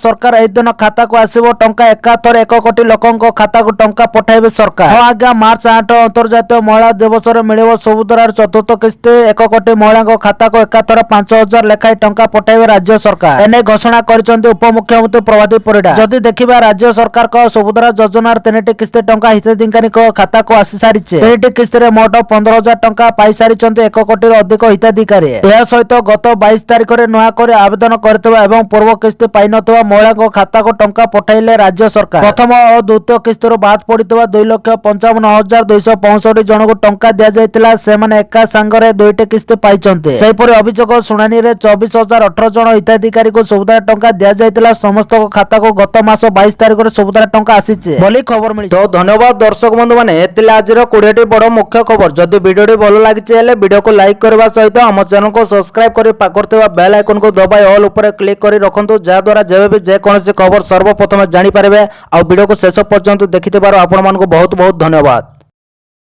ସରକାର। ଏହି ଦିନ ଖାତାକୁ ଆସିବ ଟଙ୍କା। ଏକାଥରେ 1 କୋଟି ଲୋକଙ୍କ ଖାତାକୁ ଟଙ୍କା ପଠାଇବେ ସରକାର। ହଁ ଆଜ୍ଞା, ମାର୍ଚ୍ଚ 8 ଅନ୍ତର୍ଜାତୀୟ ମହିଳା ଦିବସରେ ମିଳିବ ସୁଭଦ୍ରାର ଚତୁର୍ଥ କିସ୍ତି। 1 କୋଟି ମହିଳାଙ୍କ ଖାତାକୁ ଏକାଥରେ 5,000 ଲେଖାଏଁ ଟଙ୍କା ପଠାଇବେ ରାଜ୍ୟ ସରକାର। ଏନେଇ ଘୋଷଣା କରିଛନ୍ତି ଉପମୁଖ୍ୟମନ୍ତ୍ରୀ ପ୍ରଭାତୀ ପରିଡ଼ା। ଯଦି ଦେଖିବା ରାଜ୍ୟ ସରକାରଙ୍କ ସୁଭଦ୍ରା ଯୋଜନାର 3ଟି କିସ୍ତି ଟଙ୍କା ହିତାଧିକାରୀଙ୍କ ଖାତାକୁ ଆସି ସାରିଛି। 3ଟି କିସ୍ତିରେ ମୋଟ 15,000 ଟଙ୍କା ପାଇସାରିଛନ୍ତି 1 କୋଟିରୁ ଅଧିକ ହିତାଧିକାରୀ। ଏହା ସହିତ ଗତ 22 ତାରିଖରେ ନୂଆକରି ଆବେଦନ କରିଥିବା ଏବଂ ପୂର୍ବ କିସ୍ତି ପାଇନଥିବା ମହିଳାଙ୍କ ଖାତାକୁ ଟଙ୍କା ପଠାଇଲେ ରାଜ୍ୟ ସରକାର। ପ୍ରଥମ ଓ ଦ୍ୱିତୀୟ କିସ୍ତିରୁ ବାଦ ପଡ଼ିଥିବା 2,55,265 ଜଣଙ୍କୁ ଟଙ୍କା ଦିଆଯାଇଥିଲା। ସେମାନେ ଏକା ସାଙ୍ଗରେ 2ଟି କିସ୍ତି ପାଇଛନ୍ତି। ସେହିପରି ଅଭିଯୋଗ ଶୁଣାଣିରେ 24,018 ଜଣ ହିତାଧିକାରୀଙ୍କୁ ସୁଭଦ୍ରା ଟଙ୍କା ଦିଆଯାଇଥିଲା। ସମସ୍ତଙ୍କ ଖାତାକୁ ଗତ ମାସ 22 ତାରିଖରେ ସୁଭଦ୍ରା ଟଙ୍କା ଆସିଛି ବୋଲି ଖବର ମିଳିଛି। ତ ଧନ୍ୟବାଦ ଦର୍ଶକ ବନ୍ଧୁମାନେ, ଏଥିଲା ଆଜିର 20ଟି ବଡ଼ ମୁଖ୍ୟ ଖବର। ଯଦି ଭିଡ଼ିଓଟି ଭଲ ଲାଗିଛି ହେଲେ ଭିଡ଼ିଓକୁ ଲାଇକ୍ କରିବା ସହିତ ଆମ ଚ୍ୟାନେଲକୁ ସବସ୍କ୍ରାଇବ କରି ପାଖରେ ଥିବା ବେଲ୍ ଆଇକନକୁ ଦବାଇ ଅଲ୍ ଉପରେ କ୍ଲିକ୍ କରି ରଖନ୍ତୁ, ଯାହାଦ୍ୱାରା ଯେବେ ବି ଯେକୌଣସି ଖବର ସର୍ବପ୍ରଥମେ ଜାଣିପାରିବେ। ଆଉ ଭିଡ଼ିଓକୁ ଶେଷ ପର୍ଯ୍ୟନ୍ତ ଦେଖିଥିବାରୁ ଆପଣମାନଙ୍କୁ ବହୁତ ବହୁତ ଧନ୍ୟବାଦ।